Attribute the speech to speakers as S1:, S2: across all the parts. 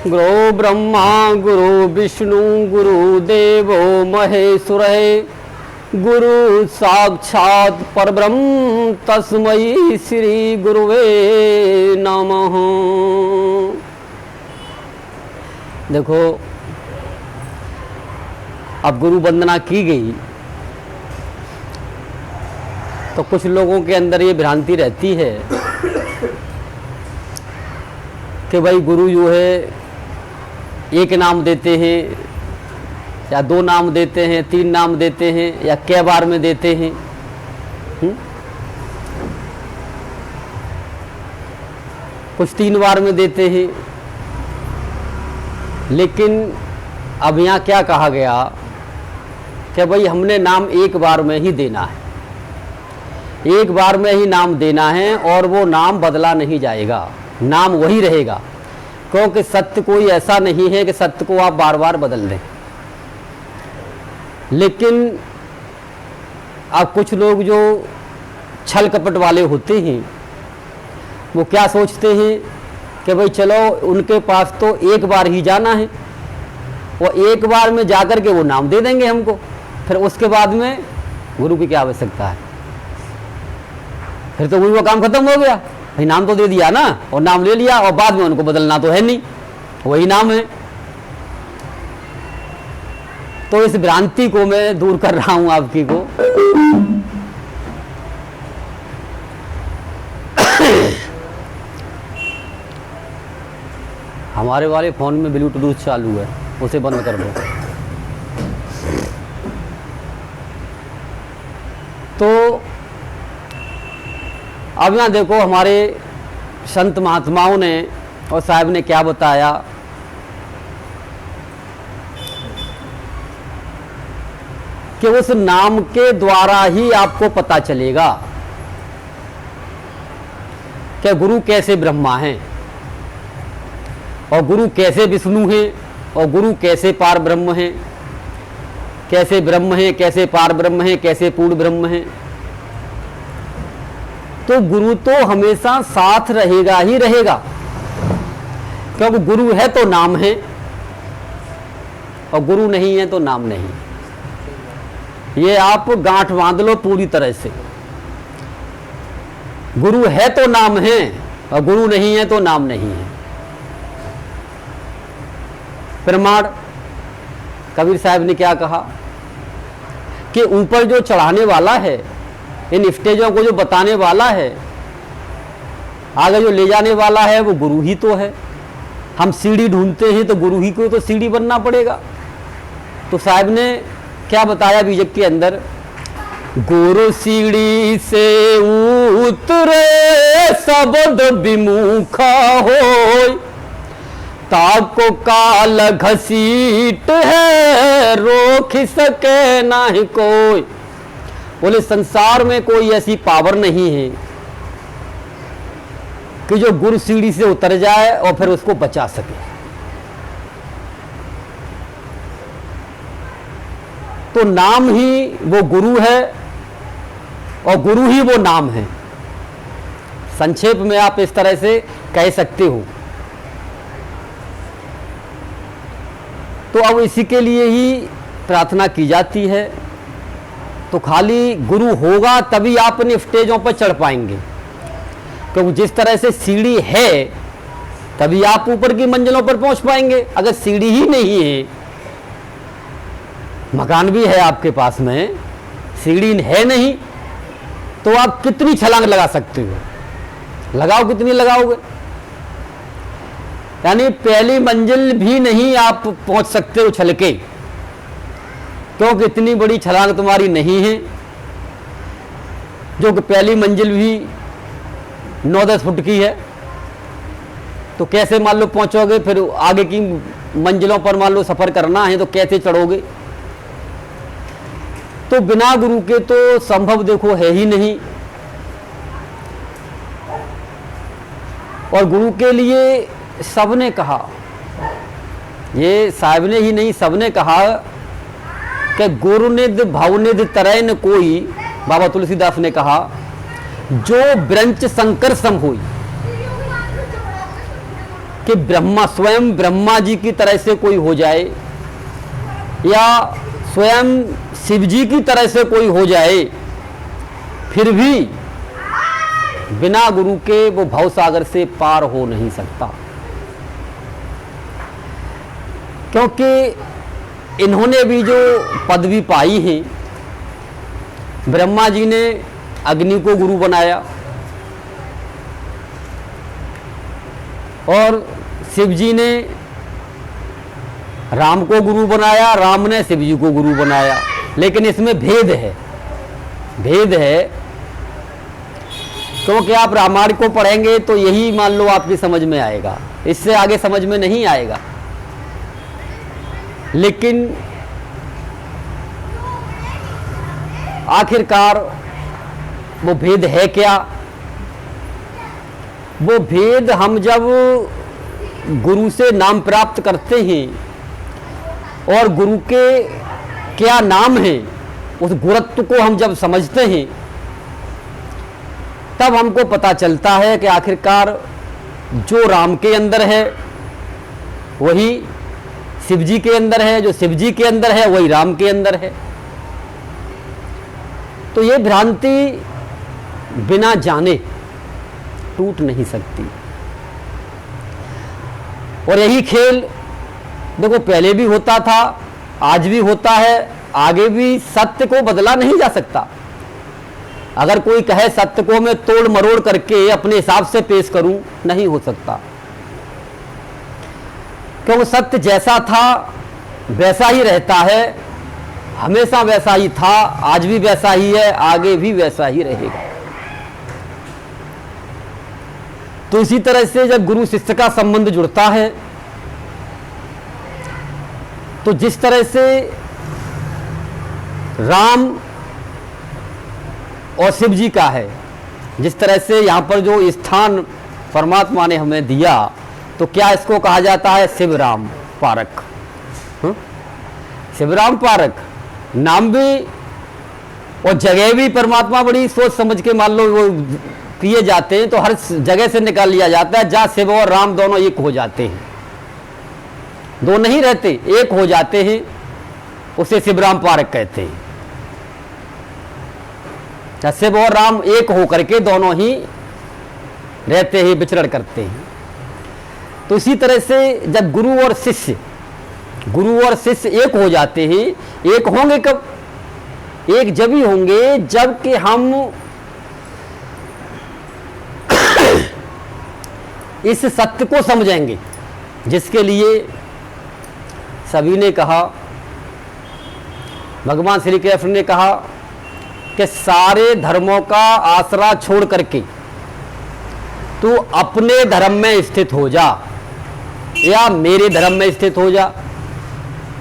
S1: गुरु ब्रह्मा गुरु विष्णु गुरुदेवो महेश्वर गुरु साक्षात् परब्रह्म तस्मै श्री गुरुवे नमः। देखो, अब गुरु वंदना की गई तो कुछ लोगों के अंदर ये भ्रांति रहती है कि भाई गुरु जो है एक नाम देते हैं या दो नाम देते हैं, तीन नाम देते हैं या कै बार में देते हैं। कुछ 3 बार में देते हैं। लेकिन अब यहाँ क्या कहा गया कि भाई हमने नाम एक बार में ही देना है, एक बार में ही नाम देना है और वो नाम बदला नहीं जाएगा, नाम वही रहेगा। क्योंकि सत्य कोई ऐसा नहीं है कि सत्य को आप बार बार बदल दें। लेकिन अब कुछ लोग जो छल कपट वाले होते हैं वो क्या सोचते हैं कि भाई चलो उनके पास तो एक बार ही जाना है, वो एक बार में जाकर के वो नाम दे देंगे हमको, फिर उसके बाद में गुरु की क्या आवश्यकता है। फिर तो गुरु का काम खत्म हो गया, भाई नाम तो दे दिया ना और नाम ले लिया और बाद में उनको बदलना तो है नहीं, वही नाम है। तो इस भ्रांति को मैं दूर कर रहा हूं आपकी को। हमारे वाले फोन में ब्लूटूथ चालू है, उसे बंद कर दो। तो अब यहाँ देखो, हमारे संत महात्माओं ने और साहब ने क्या बताया कि उस नाम के द्वारा ही आपको पता चलेगा कि गुरु कैसे ब्रह्मा हैं और गुरु कैसे विष्णु हैं और गुरु कैसे पार ब्रह्म हैं, कैसे ब्रह्म हैं, कैसे पार ब्रह्म हैं, कैसे पूर्ण ब्रह्म हैं। तो गुरु तो हमेशा साथ रहेगा ही रहेगा, क्योंकि गुरु है तो नाम है और गुरु नहीं है तो नाम नहीं। ये आप गांठ बांध लो पूरी तरह से। गुरु है तो नाम है और गुरु नहीं है तो नाम नहीं है। प्रमाण कबीर साहब ने क्या कहा कि ऊपर जो चढ़ाने वाला है, इन स्टेजों को जो बताने वाला है, आगे जो ले जाने वाला है, वो गुरु ही तो है। हम सीढ़ी ढूंढते हैं तो गुरु ही को तो सीढ़ी बनना पड़ेगा। तो साहब ने क्या बताया बीजक के अंदर, गुरु सीढ़ी से उतरे शब्द विमुखा होय, ताको काल घसीट है रोक सके नाही कोई। बोले संसार में कोई ऐसी पावर नहीं है कि जो गुरु सीढ़ी से उतर जाए और फिर उसको बचा सके। तो नाम ही वो गुरु है और गुरु ही वो नाम है। संक्षेप में आप इस तरह से कह सकते हो। तो अब इसी के लिए ही प्रार्थना की जाती है। तो खाली गुरु होगा तभी आप अपने स्टेजों पर चढ़ पाएंगे, क्योंकि जिस तरह से सीढ़ी है तभी आप ऊपर की मंजिलों पर पहुंच पाएंगे। अगर सीढ़ी ही नहीं है, मकान भी है आपके पास में, सीढ़ी है नहीं, तो आप कितनी छलांग लगा सकते हो? लगाओ, कितनी लगाओगे? यानी पहली मंजिल भी नहीं आप पहुंच सकते हो उछल के, क्योंकि इतनी बड़ी छलांग तुम्हारी नहीं है। जो कि पहली मंजिल भी 9-10 फुट की है, तो कैसे मान लो पहुंचोगे? फिर आगे की मंजिलों पर मान लो सफर करना है तो कैसे चढ़ोगे? तो बिना गुरु के तो संभव देखो है ही नहीं। और गुरु के लिए सबने कहा, ये साहब ने ही नहीं सबने कहा कि गुरुनिध भवनिध तरय न कोई। बाबा तुलसीदास ने कहा, जो ब्रंच संकर सम हुई। कि ब्रह्मा स्वयं ब्रह्मा जी की तरह से कोई हो जाए या स्वयं शिव जी की तरह से कोई हो जाए, फिर भी बिना गुरु के वो भवसागर से पार हो नहीं सकता। क्योंकि इन्होंने भी जो पदवी पाई है, ब्रह्मा जी ने अग्नि को गुरु बनाया और शिव जी ने राम को गुरु बनाया, राम ने शिव जी को गुरु बनाया। लेकिन इसमें भेद है, भेद है, क्योंकि आप रामायण को पढ़ेंगे तो यही मान लो आपकी समझ में आएगा, इससे आगे समझ में नहीं आएगा। लेकिन आखिरकार वो भेद है क्या? वो भेद हम जब गुरु से नाम प्राप्त करते हैं और गुरु के क्या नाम है, उस गुरुत्व को हम जब समझते हैं, तब हमको पता चलता है कि आखिरकार जो राम के अंदर है वही शिव जी के अंदर है, जो शिव जी के अंदर है वही राम के अंदर है। तो ये भ्रांति बिना जाने टूट नहीं सकती। और यही खेल देखो पहले भी होता था, आज भी होता है, आगे भी सत्य को बदला नहीं जा सकता। अगर कोई कहे सत्य को मैं तोड़ मरोड़ करके अपने हिसाब से पेश करूं, नहीं हो सकता। क्योंकि सत्य जैसा था वैसा ही रहता है, हमेशा वैसा ही था, आज भी वैसा ही है, आगे भी वैसा ही रहेगा। तो इसी तरह से जब गुरु शिष्य का संबंध जुड़ता है, तो जिस तरह से राम और शिव जी का है, जिस तरह से यहाँ पर जो स्थान परमात्मा ने हमें दिया, तो क्या इसको कहा जाता है? शिव राम पारक। शिव राम पारक नाम भी और जगह भी परमात्मा बड़ी सोच समझ के मान लो वो किए जाते हैं, तो हर जगह से निकाल लिया जाता है जहाँ शिव और राम दोनों एक हो जाते हैं, दो नहीं रहते, एक हो जाते हैं, उसे शिव राम पारक कहते हैं। शिव और राम एक होकर के दोनों ही रहते हैं, विचरण करते हैं। तो इसी तरह से जब गुरु और शिष्य एक हो जाते हैं, एक होंगे कब? एक जब ही होंगे जब कि हम इस सत्य को समझेंगे, जिसके लिए सभी ने कहा, भगवान श्री कृष्ण ने कहा कि सारे धर्मों का आसरा छोड़ करके तू अपने धर्म में स्थित हो जा या मेरे धर्म में स्थित हो जा।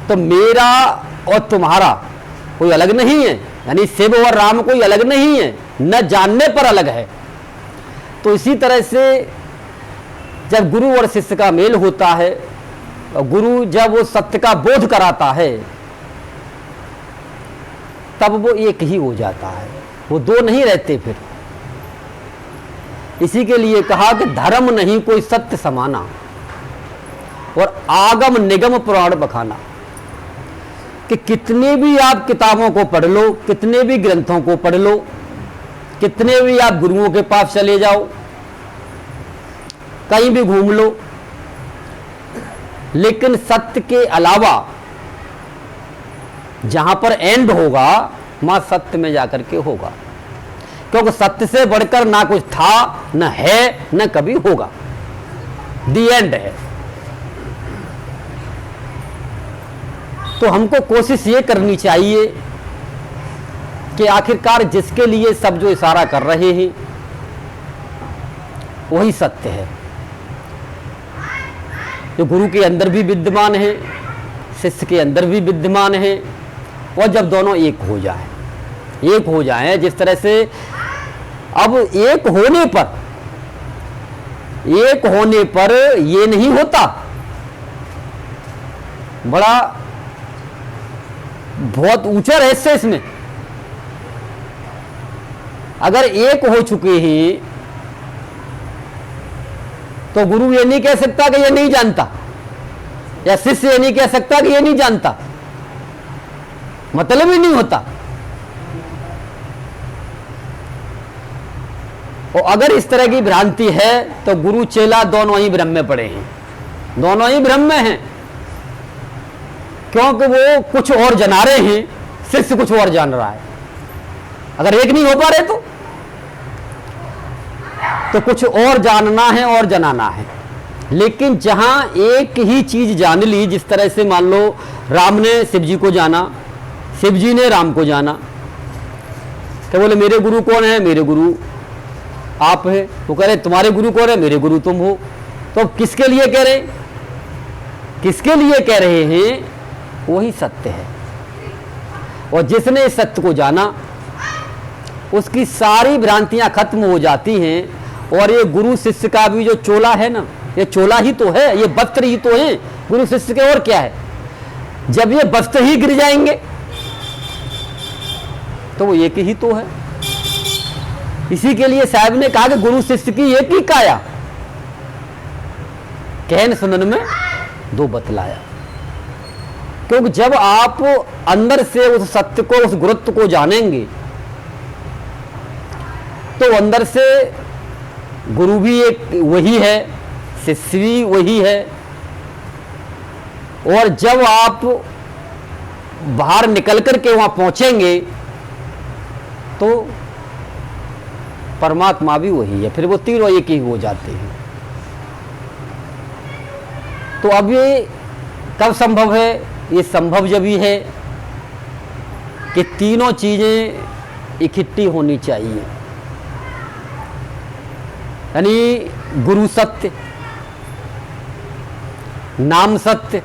S1: तो मेरा और तुम्हारा कोई अलग नहीं है, यानी शिव और राम कोई अलग नहीं है, न जानने पर अलग है। तो इसी तरह से जब गुरु और शिष्य का मेल होता है, और गुरु जब वो सत्य का बोध कराता है, तब वो एक ही हो जाता है, वो दो नहीं रहते फिर। इसी के लिए कहा कि धर्म नहीं कोई सत्य समाना और आगम निगम पुराण बखाना। कि कितने भी आप किताबों को पढ़ लो, कितने भी ग्रंथों को पढ़ लो, कितने भी आप गुरुओं के पास चले जाओ, कहीं भी घूम लो, लेकिन सत्य के अलावा जहां पर एंड होगा वहां सत्य में जाकर के होगा। क्योंकि सत्य से बढ़कर ना कुछ था, न है, न कभी होगा। दी एंड है। तो हमको कोशिश ये करनी चाहिए कि आखिरकार जिसके लिए सब जो इशारा कर रहे हैं वही सत्य है, जो गुरु के अंदर भी विद्यमान है, शिष्य के अंदर भी विद्यमान है। और जब दोनों एक हो जाएं, जिस तरह से अब एक होने पर ये नहीं होता, बहुत ऊंचा रहस्य इसमें। अगर एक हो चुके हैं तो गुरु ये नहीं कह सकता कि ये नहीं जानता, या शिष्य ये नहीं कह सकता कि ये नहीं जानता, मतलब ही नहीं होता। और अगर इस तरह की भ्रांति है तो गुरु चेला दोनों ही भ्रम में पड़े हैं, दोनों ही भ्रम में हैं, क्योंकि वो कुछ और जना रहे हैं, शिष्य कुछ और जान रहा है। अगर एक नहीं हो पा रहे तो कुछ और जानना है और जनाना है। लेकिन जहां एक ही चीज जान ली, जिस तरह से मान लो राम ने शिव जी को जाना, शिव जी ने राम को जाना, क्या बोले मेरे गुरु कौन है? मेरे गुरु आप है। तो कह रहे तुम्हारे गुरु कौन है? मेरे गुरु तुम हो। तो किसके लिए कह रहे, किसके लिए कह रहे हैं? वही सत्य है। और जिसने इस सत्य को जाना उसकी सारी भ्रांतियां खत्म हो जाती हैं। और ये गुरु शिष्य का भी जो चोला है ना, ये चोला ही तो है, ये वस्त्र ही तो है गुरु शिष्य के, और क्या है। जब ये वस्त्र ही गिर जाएंगे तो वो एक ही तो है। इसी के लिए साहब ने कहा कि गुरु शिष्य की एक ही काया, कहन सुनन में दो बतलाया। क्योंकि जब आप अंदर से उस सत्य को, उस गुरुत्व को जानेंगे तो अंदर से गुरु भी एक वही है, शिष्य भी वही है। और जब आप बाहर निकल करके वहां पहुंचेंगे तो परमात्मा भी वही है, फिर वो तीनों एक ही हो जाते हैं। तो अब ये कब संभव है? ये संभव जब ही है कि तीनों चीजें इकट्ठी होनी चाहिए, यानी गुरु सत्य, नाम सत्य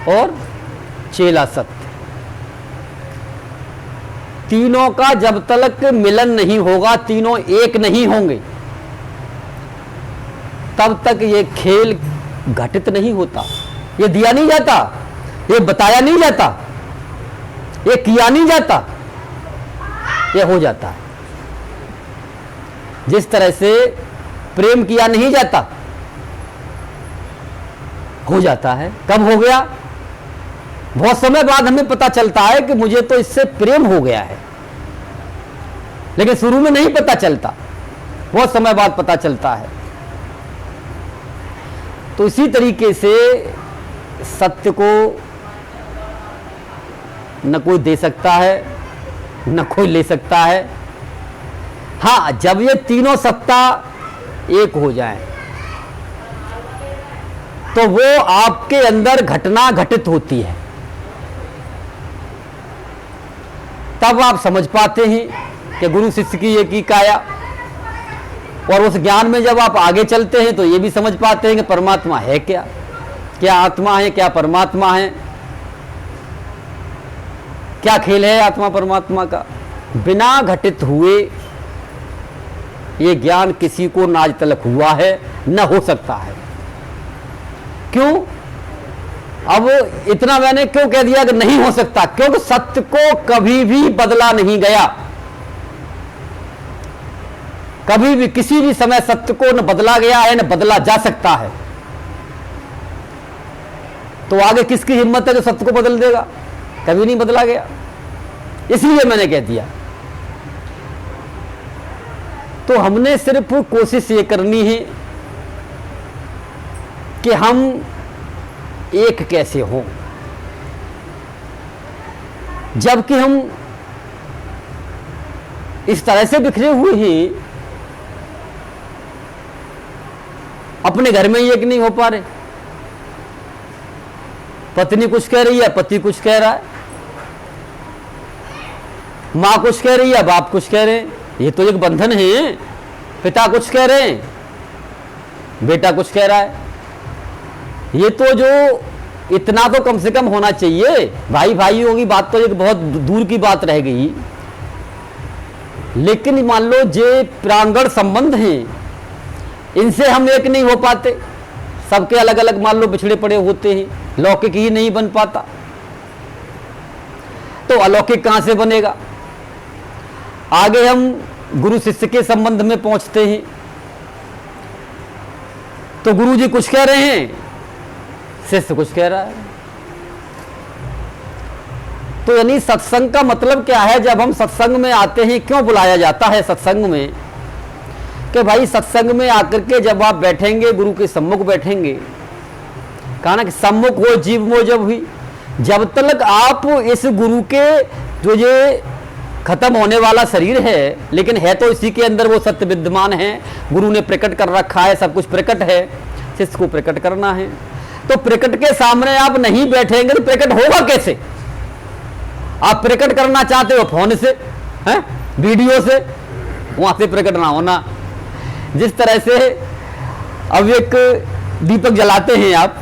S1: और चेला सत्य। तीनों का जब तक मिलन नहीं होगा, तीनों एक नहीं होंगे, तब तक ये खेल घटित नहीं होता, ये दिया नहीं जाता, ये बताया नहीं जाता, ये किया नहीं जाता, ये हो जाता है। जिस तरह से प्रेम किया नहीं जाता, हो जाता है। कब हो गया? बहुत समय बाद हमें पता चलता है कि मुझे तो इससे प्रेम हो गया है, लेकिन शुरू में नहीं पता चलता, बहुत समय बाद पता चलता है। तो इसी तरीके से सत्य को न कोई दे सकता है, न कोई ले सकता है। हाँ, जब ये तीनों सत्ता एक हो जाए तो वो आपके अंदर घटना घटित होती है, तब आप समझ पाते हैं कि गुरु शिष्य की एक ही काया। और उस ज्ञान में जब आप आगे चलते हैं तो ये भी समझ पाते हैं कि परमात्मा है क्या, क्या आत्मा है, क्या परमात्मा है, क्या खेल है आत्मा परमात्मा का। बिना घटित हुए ये ज्ञान किसी को ना आज तक हुआ है, न हो सकता है। क्यों? अब इतना मैंने क्यों कह दिया कि नहीं हो सकता? क्योंकि सत्य को कभी भी बदला नहीं गया, कभी भी किसी भी समय सत्य को न बदला गया है न बदला जा सकता है। तो आगे किसकी हिम्मत है जो सत्य को बदल देगा? कभी नहीं बदला गया, इसलिए मैंने कह दिया। तो हमने सिर्फ कोशिश ये करनी है कि हम एक कैसे हों, जबकि हम इस तरह से बिखरे हुए हैं, अपने घर में ही एक नहीं हो पा रहे। पत्नी कुछ कह रही है, पति कुछ कह रहा है, मां कुछ कह रही है, बाप कुछ कह रहे हैं। ये तो एक बंधन है। पिता कुछ कह रहे हैं, बेटा कुछ कह रहा है। ये तो जो इतना तो कम से कम होना चाहिए। भाई भाइयों की बात तो एक बहुत दूर की बात रह गई, लेकिन मान लो जे प्रांगण संबंध हैं, इनसे हम एक नहीं हो पाते। सबके अलग अलग मान लो बिछड़े पड़े होते हैं, लौकिक ही नहीं बन पाता, तो अलौकिक कहां से बनेगा? आगे हम गुरु शिष्य के संबंध में पहुंचते हैं तो गुरु जी कुछ कह रहे हैं, शिष्य कुछ कह रहा है। तो यानी सत्संग का मतलब क्या है? जब हम सत्संग में आते हैं, क्यों बुलाया जाता है सत्संग में? कि भाई सत्संग में आकर के जब आप बैठेंगे, गुरु के सम्मुख बैठेंगे, कहा ना कि सम्मुख हो जीव मोह जब हुई, जब तक आप इस गुरु के जो ये खत्म होने वाला शरीर है, लेकिन है तो इसी के अंदर वो सत्य विद्यमान है, गुरु ने प्रकट कर रखा है, सब कुछ प्रकट है, शिष्य को प्रकट करना है। तो प्रकट के सामने आप नहीं बैठेंगे तो प्रकट होगा कैसे? आप प्रकट करना चाहते हो फोन से, हैं, वीडियो से, वहां से प्रकट ना होना। जिस तरह से अब एक दीपक जलाते हैं आप,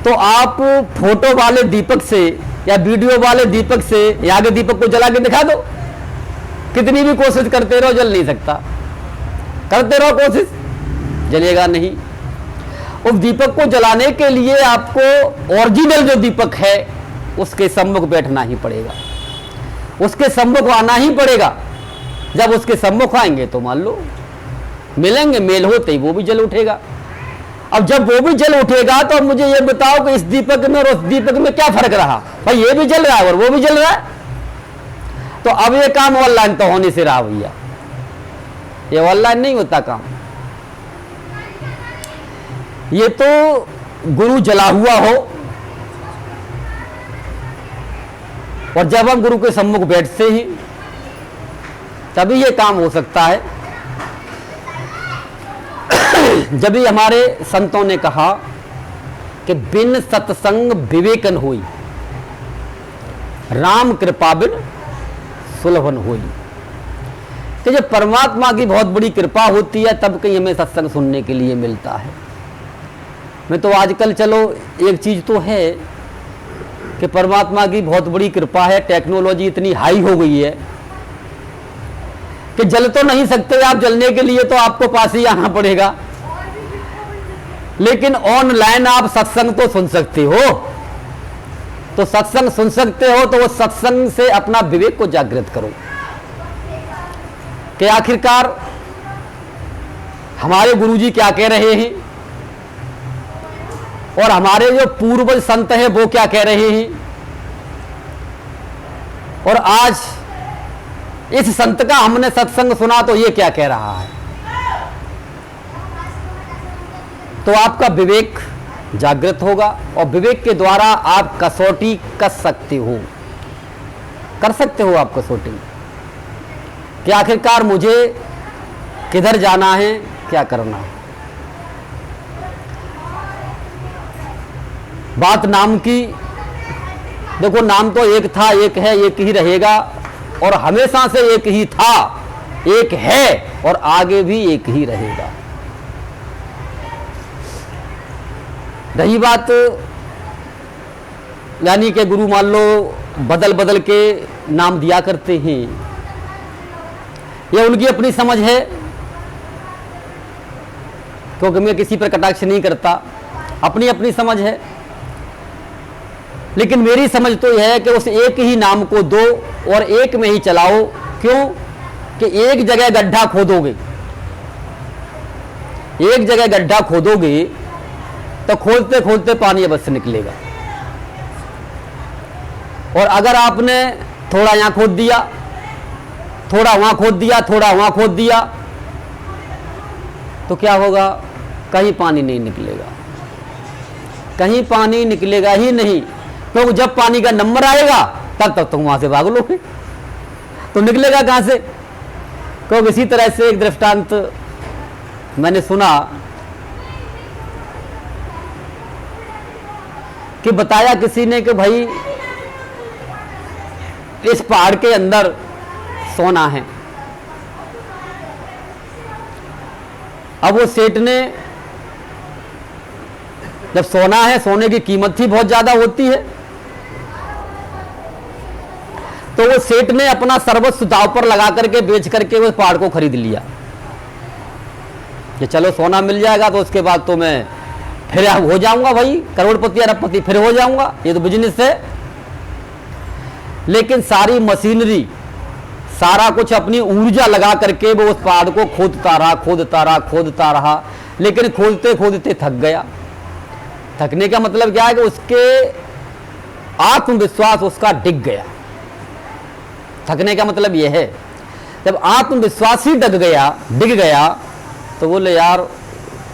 S1: तो आप फोटो वाले दीपक से या वीडियो वाले दीपक से यहाँ के दीपक को जला के दिखा दो, कितनी भी कोशिश करते रहो जल नहीं सकता, करते रहो कोशिश, जलेगा नहीं। उस दीपक को जलाने के लिए आपको ओरिजिनल जो दीपक है उसके सम्मुख बैठना ही पड़ेगा, उसके सम्मुख आना ही पड़ेगा। जब उसके सम्मुख आएंगे तो मान लो मिलेंगे, मेल होते ही वो भी जल उठेगा। अब जब वो भी जल उठेगा तो अब मुझे ये बताओ कि इस दीपक में और उस दीपक में क्या फर्क रहा? भाई ये भी जल रहा है और वो भी जल रहा है। तो अब ये काम ऑनलाइन तो होने से रहा भैया, ये ऑनलाइन नहीं होता काम, ये तो गुरु जला हुआ हो और जब हम गुरु के सम्मुख बैठते ही तभी ये काम हो सकता है। जब ही हमारे संतों ने कहा कि बिन सत्संग विवेकन होई, राम कृपा बिन सुलभन होई, कि जब परमात्मा की बहुत बड़ी कृपा होती है तब कहीं हमें सत्संग सुनने के लिए मिलता है। मैं तो आजकल चलो एक चीज तो है कि परमात्मा की बहुत बड़ी कृपा है, टेक्नोलॉजी इतनी हाई हो गई है कि जल तो नहीं सकते आप, जलने के लिए तो आपको पास ही आना पड़ेगा, लेकिन ऑनलाइन आप सत्संग तो सुन सकते हो। तो सत्संग सुन सकते हो तो वो सत्संग से अपना विवेक को जागृत करो कि आखिरकार हमारे गुरुजी क्या कह रहे हैं और हमारे जो पूर्वज संत हैं वो क्या कह रहे हैं, और आज इस संत का हमने सत्संग सुना तो ये क्या कह रहा है। तो आपका विवेक जागृत होगा और विवेक के द्वारा आप कसौटी कर सकते हो, कर सकते हो आप कसौटी कि आखिरकार मुझे किधर जाना है, क्या करना है। बात नाम की, देखो नाम तो एक था, एक है, एक ही रहेगा और हमेशा से एक ही था, एक है और आगे भी एक ही रहेगा। रही बात यानी कि गुरु मान लो बदल बदल के नाम दिया करते हैं, यह उनकी अपनी समझ है, क्योंकि मैं किसी पर कटाक्ष नहीं करता, अपनी अपनी समझ है। लेकिन मेरी समझ तो यह है कि उस एक ही नाम को दो और एक में ही चलाओ। क्यों? कि एक जगह गड्ढा खोदोगे, एक जगह गड्ढा खोदोगे तो खोदते खोदते पानी अवश्य निकलेगा, और अगर आपने थोड़ा यहां खोद दिया, थोड़ा वहां खोद दिया, थोड़ा वहां खोद दिया, तो क्या होगा? कहीं पानी नहीं निकलेगा, कहीं पानी निकलेगा ही नहीं। क्योंकि जब पानी का नंबर आएगा तब तक तुम वहां से भाग लोगे, तो निकलेगा कहां से? क्योंकि इसी तरह से एक दृष्टांत मैंने सुना कि बताया किसी ने कि भाई इस पहाड़ के अंदर सोना है। अब वो सेठ ने, जब सोना है, सोने की कीमत ही बहुत ज्यादा होती है, तो वो सेठ ने अपना सर्वस्व दांव पर लगा करके बेच करके उस पहाड़ को खरीद लिया कि चलो सोना मिल जाएगा तो उसके बाद तो मैं फिर हो जाऊंगा भाई करोड़पति अरबपति, फिर हो जाऊंगा, ये तो बिजनेस है। लेकिन सारी मशीनरी, सारा कुछ अपनी ऊर्जा लगा करके वो उस पहाड़ को खोदता रहा, खोदता रहा, खोदता रहा, लेकिन खोदते खोदते थक गया। थकने का मतलब क्या है कि उसके आत्मविश्वास उसका डिग गया। थकने का मतलब यह है, जब आत्मविश्वास ही डिग गया तो बोले यार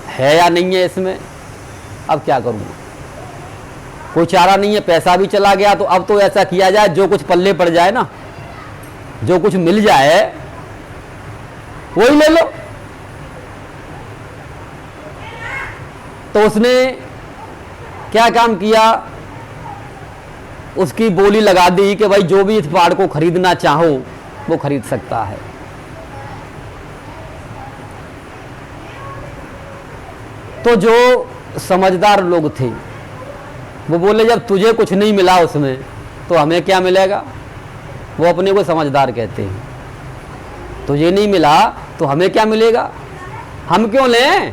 S1: है या नहीं है इसमें, अब क्या करूँगा, कोई चारा नहीं है, पैसा भी चला गया, तो अब तो ऐसा किया जाए जो कुछ पल्ले पड़ जाए ना, जो कुछ मिल जाए वही ले लो। तो उसने क्या काम किया, उसकी बोली लगा दी कि भाई जो भी इस पहाड़ को खरीदना चाहो वो खरीद सकता है। तो जो समझदार लोग थे वो बोले जब तुझे कुछ नहीं मिला उसमें तो हमें क्या मिलेगा। वो अपने को समझदार कहते हैं, तुझे नहीं मिला तो हमें क्या मिलेगा, हम क्यों लें,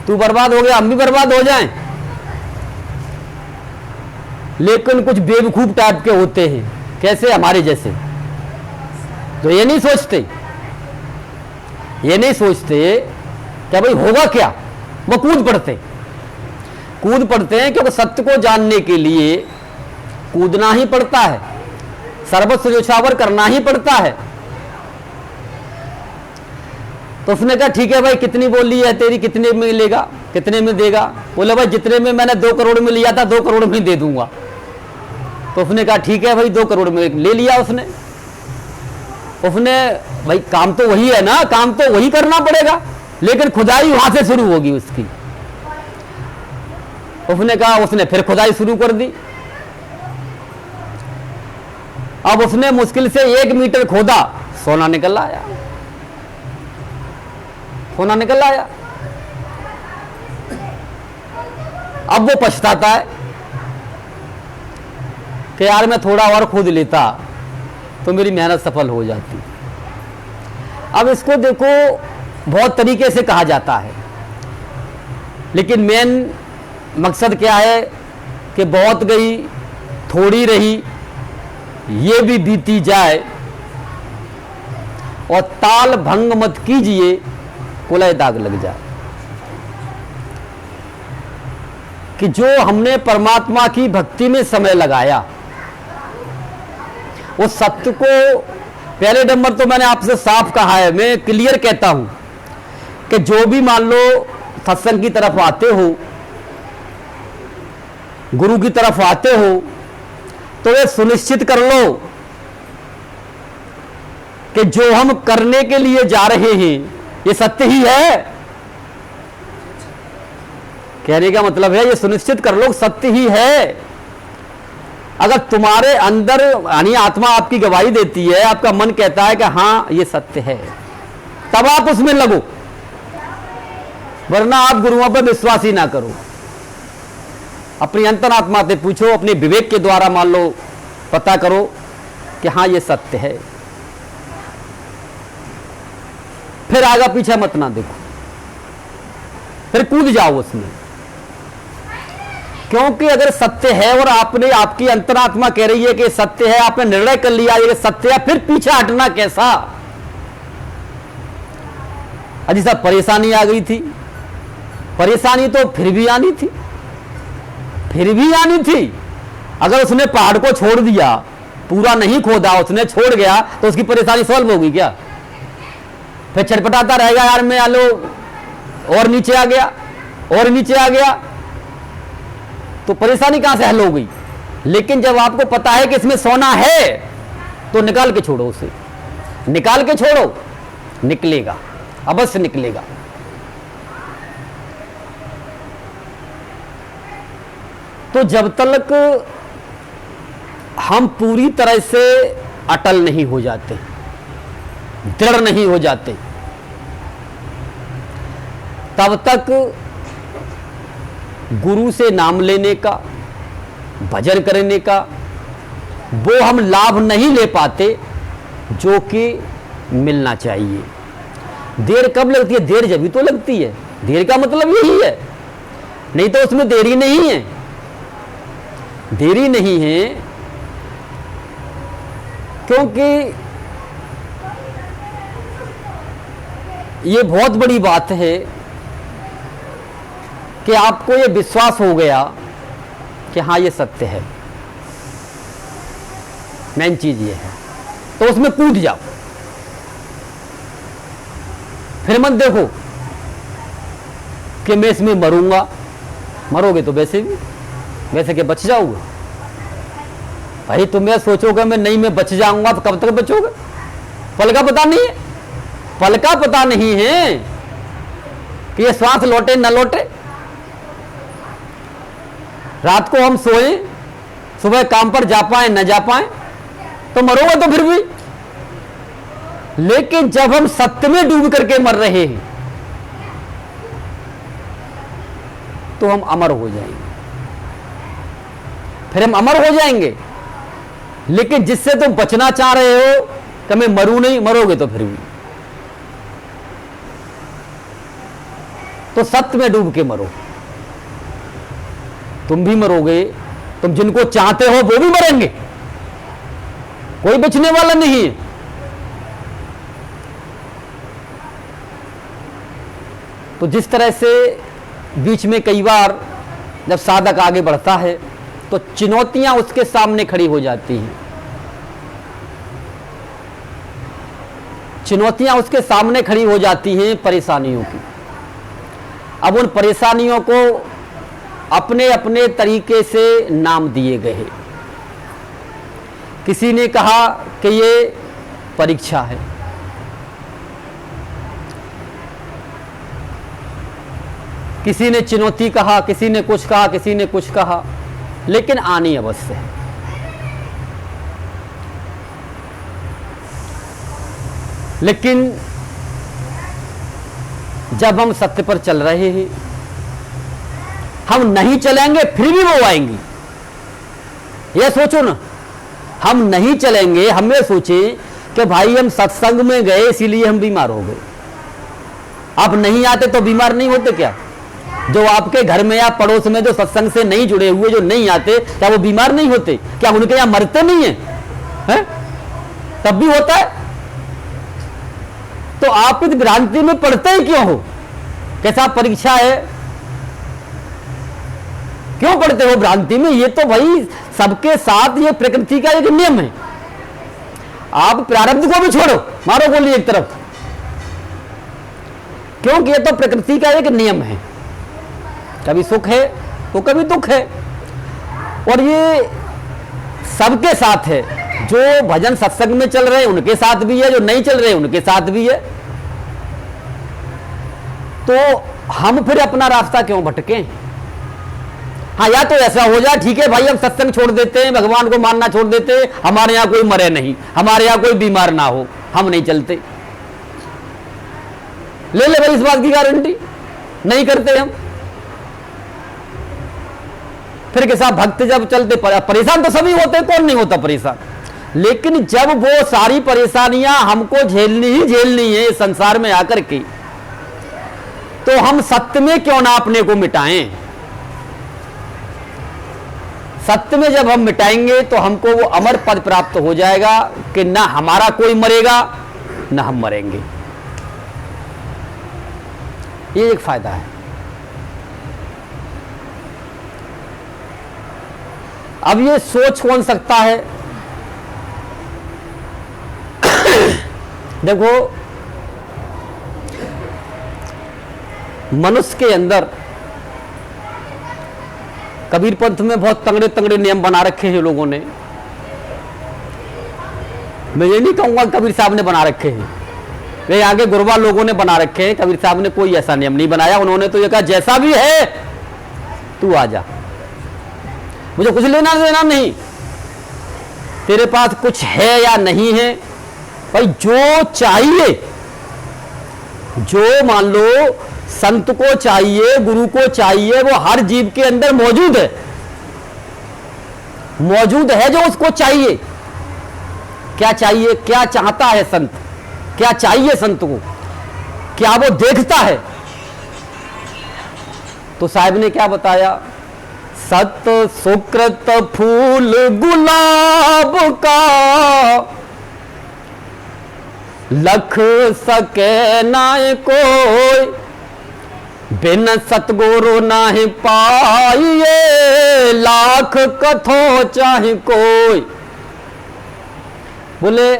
S1: तू बर्बाद हो गया हम भी बर्बाद हो जाएं। लेकिन कुछ बेवकूफ टाइप के होते हैं, कैसे, हमारे जैसे, तो ये नहीं सोचते क्या भाई होगा क्या, वो कूद पड़ते हैं क्योंकि सत्य को जानने के लिए कूदना ही पड़ता है, सर्वस्व न्योछावर करना ही पड़ता है। तो उसने कहा ठीक है भाई कितनी बोली है तेरी, कितने में लेगा, कितने में देगा। बोले भाई जितने में मैंने 2 करोड़ में लिया था 2 करोड़ में दे दूंगा। तो उसने कहा ठीक है भाई 2 करोड़ में ले लिया उसने भाई काम तो वही है ना, काम तो वही करना पड़ेगा, लेकिन खुदाई वहां से शुरू होगी उसकी। उसने कहा, उसने फिर खुदाई शुरू कर दी। अब उसने मुश्किल से 1 मीटर खोदा, सोना निकल आया। अब वो पछताता है कि यार मैं थोड़ा और खोद लेता तो मेरी मेहनत सफल हो जाती। अब इसको देखो बहुत तरीके से कहा जाता है, लेकिन मेन मकसद क्या है कि बहुत गई थोड़ी रही ये भी बीती जाए, और ताल भंग मत कीजिए कुलय दाग लग जाए। कि जो हमने परमात्मा की भक्ति में समय लगाया उस सत्य को, पहले नंबर तो मैंने आपसे साफ कहा है, मैं क्लियर कहता हूं कि जो भी मान लो सत्संग की तरफ आते हो, गुरु की तरफ आते हो, तो ये सुनिश्चित कर लो कि जो हम करने के लिए जा रहे हैं ये सत्य ही है। कहने का मतलब है ये सुनिश्चित कर लो सत्य ही है। अगर तुम्हारे अंदर यानी आत्मा आपकी गवाही देती है, आपका मन कहता है कि हाँ ये सत्य है, तब आप उसमें लगो, वरना आप गुरुओं पर विश्वास ही ना करो। अपनी अंतरात्मा से पूछो, अपने विवेक के द्वारा मान लो पता करो कि हाँ ये सत्य है, फिर आगा पीछे मत ना देखो, फिर कूद जाओ उसमें। क्योंकि अगर सत्य है और आपने, आपकी अंतरात्मा कह रही है कि सत्य है, आपने निर्णय कर लिया ये सत्य है, फिर पीछे हटना कैसा। अजी साहब परेशानी आ गई थी, परेशानी तो फिर भी आनी थी। अगर उसने पहाड़ को छोड़ दिया, पूरा नहीं खोदा, उसने छोड़ गया, तो उसकी परेशानी सॉल्व होगी क्या। फिर छटपटाता रहेगा यार मैं आलो और नीचे आ गया, तो परेशानी कहां से हल हो गई। लेकिन जब आपको पता है कि इसमें सोना है तो निकाल के छोड़ो उसे, निकलेगा, अवश्य निकलेगा। तो जब तक हम पूरी तरह से अटल नहीं हो जाते, दृढ़ नहीं हो जाते, तब तक गुरु से नाम लेने का, भजन करने का वो हम लाभ नहीं ले पाते जो कि मिलना चाहिए। देर कब लगती है, देर जब भी तो लगती है, देर का मतलब यही है, नहीं तो उसमें देरी नहीं है, क्योंकि ये बहुत बड़ी बात है कि आपको ये विश्वास हो गया कि हाँ ये सत्य है, मेन चीज ये है, तो उसमें कूद जाओ। फिर मत देखो कि मैं इसमें मरूंगा, मरोगे तो वैसे भी, वैसे कि बच जाओगे। भाई तुम ये सोचोगे मैं नहीं, मैं बच जाऊंगा, तो कब तक बचोगे? पल का पता नहीं है, पल का पता नहीं है कि ये श्वास लौटे न लौटे। रात को हम सोए, सुबह काम पर जा पाए न जा पाए, तो मरोगे तो फिर भी। लेकिन जब हम सत्य में डूब करके मर रहे हैं तो हम अमर हो जाएंगे, फिर हम अमर हो जाएंगे। लेकिन जिससे तुम बचना चाह रहे हो कि मैं मरूं नहीं, मरोगे तो फिर भी। तो सत्य में डूब के मरो, तुम भी मरोगे, तुम जिनको चाहते हो वो भी मरेंगे, कोई बचने वाला नहीं है। तो जिस तरह से बीच में कई बार जब साधक आगे बढ़ता है तो चुनौतियां उसके सामने खड़ी हो जाती हैं, चुनौतियां उसके सामने खड़ी हो जाती हैं परेशानियों की। अब उन परेशानियों को अपने अपने तरीके से नाम दिए गए। किसी ने कहा कि ये परीक्षा है, किसी ने चुनौती कहा, किसी ने कुछ कहा, किसी ने कुछ कहा, लेकिन आनी अवश्य है। लेकिन जब हम सत्य पर चल रहे हैं, हम नहीं चलेंगे फिर भी वो आएंगी। ये सोचो ना, हम नहीं चलेंगे, हम ये सोचें कि भाई हम सत्संग में गए इसीलिए हम बीमार हो गए। आप नहीं आते तो बीमार नहीं होते क्या? जो आपके घर में या पड़ोस में जो सत्संग से नहीं जुड़े हुए, जो नहीं आते, क्या वो बीमार नहीं होते? क्या उनके यहां मरते नहीं है? तब भी होता है। तो आप इस भ्रांति में पड़ते ही क्यों हो? कैसा परीक्षा है, क्यों पड़ते हो भ्रांति में? ये तो भाई सबके साथ ये प्रकृति का एक नियम है। आप प्रारब्ध को भी छोड़ो, मारो गोली एक तरफ, क्योंकि ये तो प्रकृति का एक नियम है। कभी सुख है तो कभी दुख है, और ये सबके साथ है। जो भजन सत्संग में चल रहे हैं उनके साथ भी है, जो नहीं चल रहे उनके साथ भी है। तो हम फिर अपना रास्ता क्यों भटकें? हाँ, या तो ऐसा हो जाए, ठीक है भाई हम सत्संग छोड़ देते हैं, भगवान को मानना छोड़ देते हैं, हमारे यहां कोई मरे नहीं, हमारे यहां कोई बीमार ना हो, हम नहीं चलते। ले ले भाई इस बात की गारंटी, नहीं करते हम। फिर के साथ भक्त जब चलते, परेशान तो सभी होते, कौन नहीं होता परेशान। लेकिन जब वो सारी परेशानियां हमको झेलनी ही झेलनी है संसार में आकर के, तो हम सत्य में क्यों ना अपने को मिटाएं? सत्य में जब हम मिटाएंगे तो हमको वो अमर पद प्राप्त हो जाएगा कि ना हमारा कोई मरेगा ना हम मरेंगे। ये एक फायदा है। अब ये सोच कौन सकता है? देखो, मनुष्य के अंदर कबीर पंथ में बहुत तंगड़े तंगड़े नियम बना रखे हैं लोगों ने। मैं ये नहीं कहूंगा कबीर साहब ने बना रखे हैं, वे आगे गुरबा लोगों ने बना रखे हैं। कबीर साहब ने कोई ऐसा नियम नहीं बनाया। उन्होंने तो ये कहा जैसा भी है तू आ जा, मुझे कुछ लेना देना नहीं, तेरे पास कुछ है या नहीं है भाई, जो चाहिए, जो मान लो संत को चाहिए, गुरु को चाहिए, वो हर जीव के अंदर मौजूद है, मौजूद है जो उसको चाहिए। क्या चाहिए, क्या चाहता है संत, क्या चाहिए संत को, क्या वो देखता है? तो साहब ने क्या बताया? सत सुकृत फूल गुलाब का, लख सके नाय कोई, बिन सतगुरु नाही पाइए, लाख कथो चाहे कोई। बोले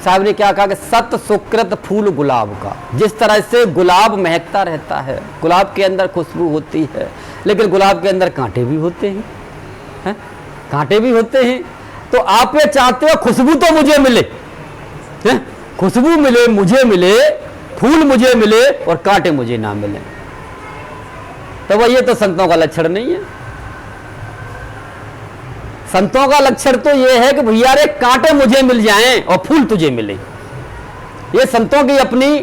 S1: साहब ने क्या कहा कि सत सुकृत फूल गुलाब का, जिस तरह से गुलाब महकता रहता है, गुलाब के अंदर खुशबू होती है, लेकिन गुलाब के अंदर कांटे भी होते हैं, कांटे भी होते हैं। तो आप ये चाहते हो खुशबू तो मुझे मिले, खुशबू मिले, मुझे मिले, फूल मुझे मिले और कांटे मुझे ना मिले, तो वह ये तो संतों का लक्षण नहीं है। संतों का लक्षण तो यह है कि भैया रे कांटे मुझे मिल जाएं और फूल तुझे मिले। ये संतों की अपनी,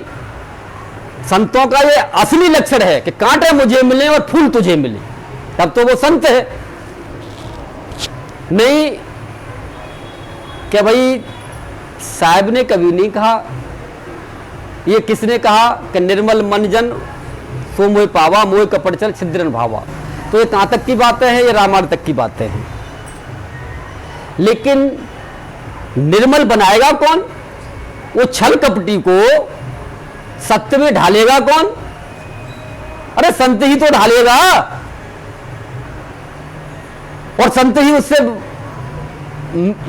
S1: संतों का ये असली लक्षण है कि कांटे मुझे मिले और फूल तुझे मिले, तब तो वो संत है। नहीं कि भाई साहब ने कभी नहीं कहा, ये किसने कहा कि निर्मल मन जन सो मोह पावा, मोह कपट चल छिद्रन भावा। तो ये कहां तक की बातें हैं? ये रामायण तक की बातें हैं। लेकिन निर्मल बनाएगा कौन? वो छल कपटी को सत्य में ढालेगा कौन? अरे संत ही तो ढालेगा, और संत ही उससे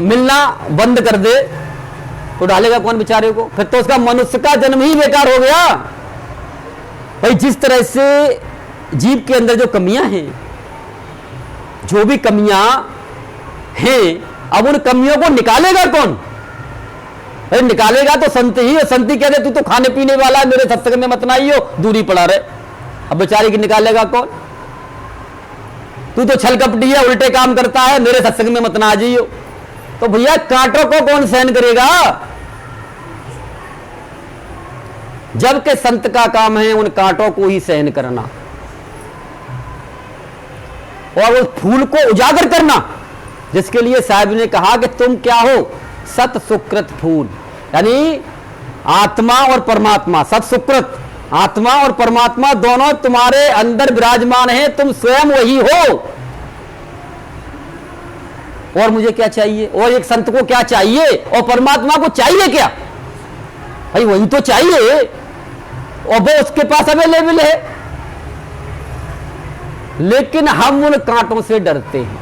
S1: मिलना बंद कर दे तो ढालेगा कौन बेचारे को? फिर तो उसका मनुष्य का जन्म ही बेकार हो गया। भाई जिस तरह से जीव के अंदर जो कमियां हैं, जो भी कमियां हैं, अब उन कमियों को निकालेगा कौन? भाई निकालेगा तो संत ही। और संत ही कहते तू तो खाने पीने वाला है, मेरे सत्संग में मत ना आइयो, दूरी पड़ा रहे। अब बेचारे की निकालेगा कौन? तू तो छल कपटी है, उल्टे काम करता है, मेरे सत्संग में मत ना आ जाइयो। तो भैया कांटों को कौन सहन करेगा? जबकि संत का काम है उन कांटों को ही सहन करना और उस फूल को उजागर करना, जिसके लिए साहब ने कहा कि तुम क्या हो? सत सुकृत फूल, यानी आत्मा और परमात्मा, सत सुकृत, आत्मा और परमात्मा दोनों तुम्हारे अंदर विराजमान है, तुम स्वयं वही हो। और मुझे क्या चाहिए? और एक संत को क्या चाहिए? और परमात्मा को चाहिए क्या? भाई वही तो चाहिए, और वो उसके पास अवेलेबल है। लेकिन हम उन कांटों से डरते हैं,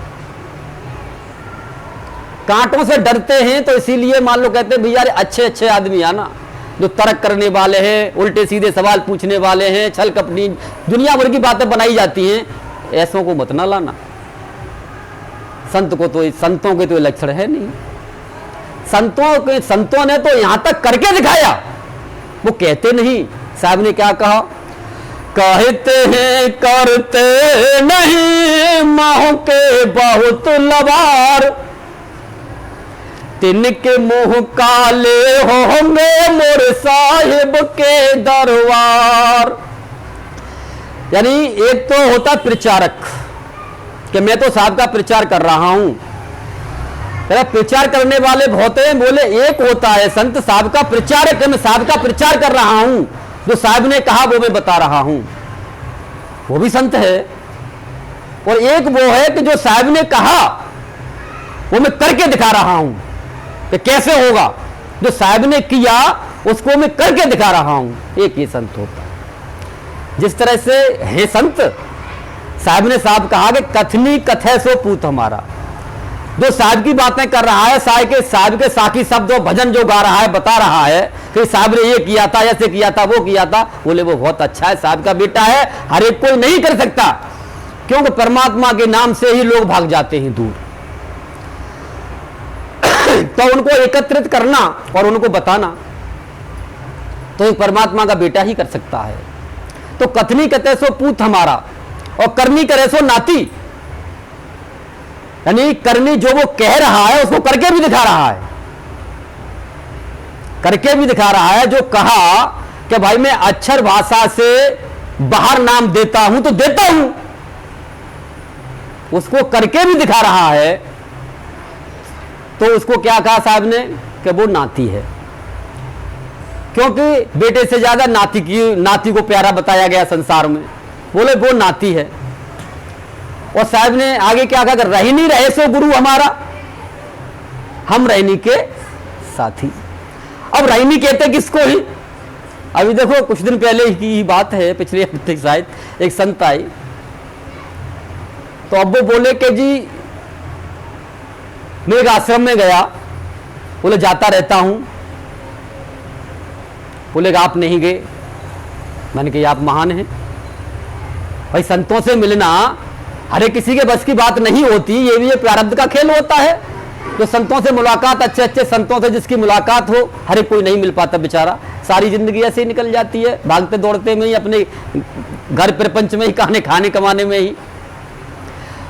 S1: कांटों से डरते हैं। तो इसीलिए मान लो कहते हैं भैया अच्छे अच्छे आदमी आना, जो तर्क करने वाले हैं, उल्टे सीधे सवाल पूछने वाले हैं, छल कपटी दुनिया भर की बातें बनाई जाती हैं, ऐसों को मत ना लाना। संत को तो, संतों के तो लक्षण है नहीं। संतों ने तो यहां तक करके दिखाया, वो कहते नहीं। साहब ने क्या कहा? कहते हैं करते नहीं, माहों के बहुत लबार, तिनके मुंह काले होंगे मोर साहिब के दरबार। यानी एक तो होता प्रचारक कि मैं तो साहब का प्रचार कर रहा हूं, प्रचार करने वाले बहुत हैं। बोले एक होता है संत साहब का प्रचारक, मैं साहब का प्रचार कर रहा हूं, जो साहब ने कहा वो मैं बता रहा हूं, वो भी संत है। और एक वो है कि जो साहब ने कहा वो मैं करके दिखा रहा हूं कि कैसे होगा, जो साहब ने किया उसको मैं करके दिखा रहा हूं। एक ये संत होता है। जिस तरह से है संत, साहब ने साहब कहा कि कथनी कथे सो पूत हमारा, जो साहब की बातें कर रहा है, साहब के साकी शब्द और भजन जो गा रहा है, बता रहा है कि साहब ने ये किया था, ऐसे किया था, वो किया था, बोले वो बहुत अच्छा है, साहब का बेटा है, हर एक कोई नहीं कर सकता, क्योंकि परमात्मा के नाम से ही लोग भाग जाते हैं दूर। तो उनको एकत्रित करना और उनको बताना तो एक परमात्मा का बेटा ही कर सकता है। तो कथनी कते सो पूत हमारा और करनी करे सो नाती, यानी करनी जो वो कह रहा है उसको करके भी दिखा रहा है, करके भी दिखा रहा है। जो कहा कि भाई मैं अक्षर भाषा से बाहर नाम देता हूं तो देता हूं, उसको करके भी दिखा रहा है। तो उसको क्या कहा साहब ने कि वो नाती है, क्योंकि बेटे से ज्यादा नाती को प्यारा बताया गया संसार में, बोले वो नाती है। और साहब ने आगे क्या कहा? रही नहीं रहे सो गुरु हमारा, हम रहनी के साथी। अब रहनी कहते किसको ही? अभी देखो कुछ दिन पहले की ही बात है, पिछले हफ्ते शायद एक संत आई, तो अब वो बोले कि जी मैं एक आश्रम में गया, बोले जाता रहता हूं। बोले आप नहीं गए। मैंने कहा आप महान हैं भाई, संतों से मिलना हर एक किसी के बस की बात नहीं होती, ये भी प्रारब्ध का खेल होता है। जो संतों से मुलाकात, अच्छे अच्छे संतों से जिसकी मुलाकात हो, हर एक कोई नहीं मिल पाता बेचारा, सारी जिंदगी ऐसे ही निकल जाती है, भागते दौड़ते में ही, अपने घर प्रपंच में ही, खाने कमाने में ही।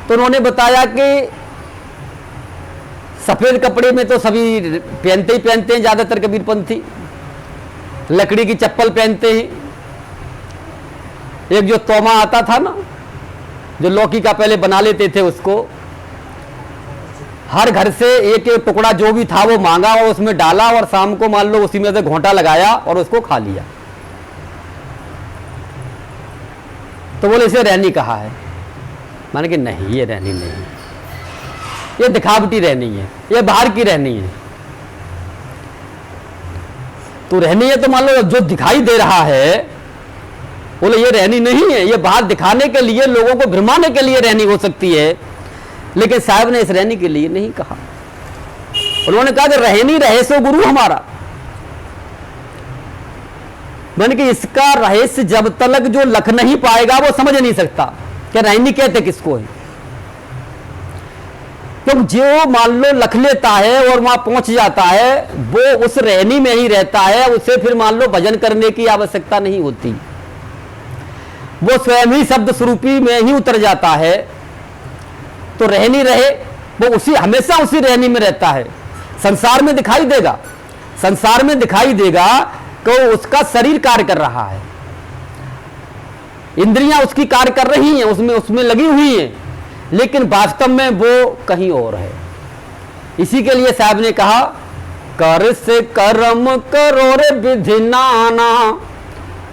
S1: तो उन्होंने बताया कि सफेद कपड़े में तो सभी पहनते ही पहनते हैं, ज्यादातर कबीरपंथी लकड़ी की चप्पल पहनते हैं। एक जो तोमा आता था ना, जो लौकी का पहले बना लेते थे, उसको हर घर से एक एक टुकड़ा जो भी था वो मांगा और उसमें डाला, और शाम को मान लो उसी में से घोंटा लगाया और उसको खा लिया। तो बोले इसे रहनी कहा है। मैंने कहा नहीं, ये रहनी नहीं, ये दिखावटी रहनी है, ये बाहर की रहनी है। तो रहनी है तो मान लो जो दिखाई दे रहा है, बोले ये रहनी नहीं है, ये बाहर दिखाने के लिए, लोगों को भ्रमाने के लिए रहनी हो सकती है, लेकिन साहब ने इस रहनी के लिए नहीं कहा। उन्होंने कहा कि रहनी रहे सो गुरु हमारा। मैंने कि इसका रहस्य जब तक जो लख नहीं पाएगा वो समझ नहीं सकता कि रहनी कहते किसको है। तो जो मान लो लख लेता है और वहां पहुंच जाता है, वो उस रहनी में ही रहता है, उसे फिर मान लो भजन करने की आवश्यकता नहीं होती, वो स्वयं ही शब्द स्वरूपी में ही उतर जाता है। तो रहनी रहे, वो उसी हमेशा उसी रहनी में रहता है। संसार में दिखाई देगा, संसार में दिखाई देगा कि उसका शरीर कार्य कर रहा है, इंद्रियां उसकी कार्य कर रही हैं, उसमें लगी हुई हैं, लेकिन वास्तव में वो कहीं और है। इसी के लिए साहब ने कहा, कर से कर्म करो रे विधि नाना,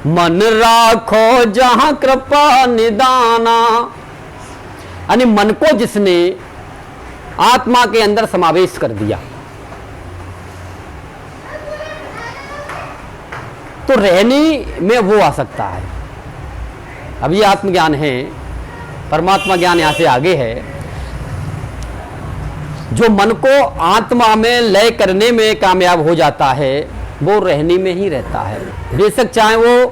S1: मन राखो जहां कृपा निदाना। यानी मन को जिसने आत्मा के अंदर समावेश कर दिया, तो रहनी में वो आ सकता है। अब ये आत्मज्ञान है, परमात्मा ज्ञान यहां से आगे है। जो मन को आत्मा में लय करने में कामयाब हो जाता है, वो रहनी में ही रहता है। बेशक चाहे वो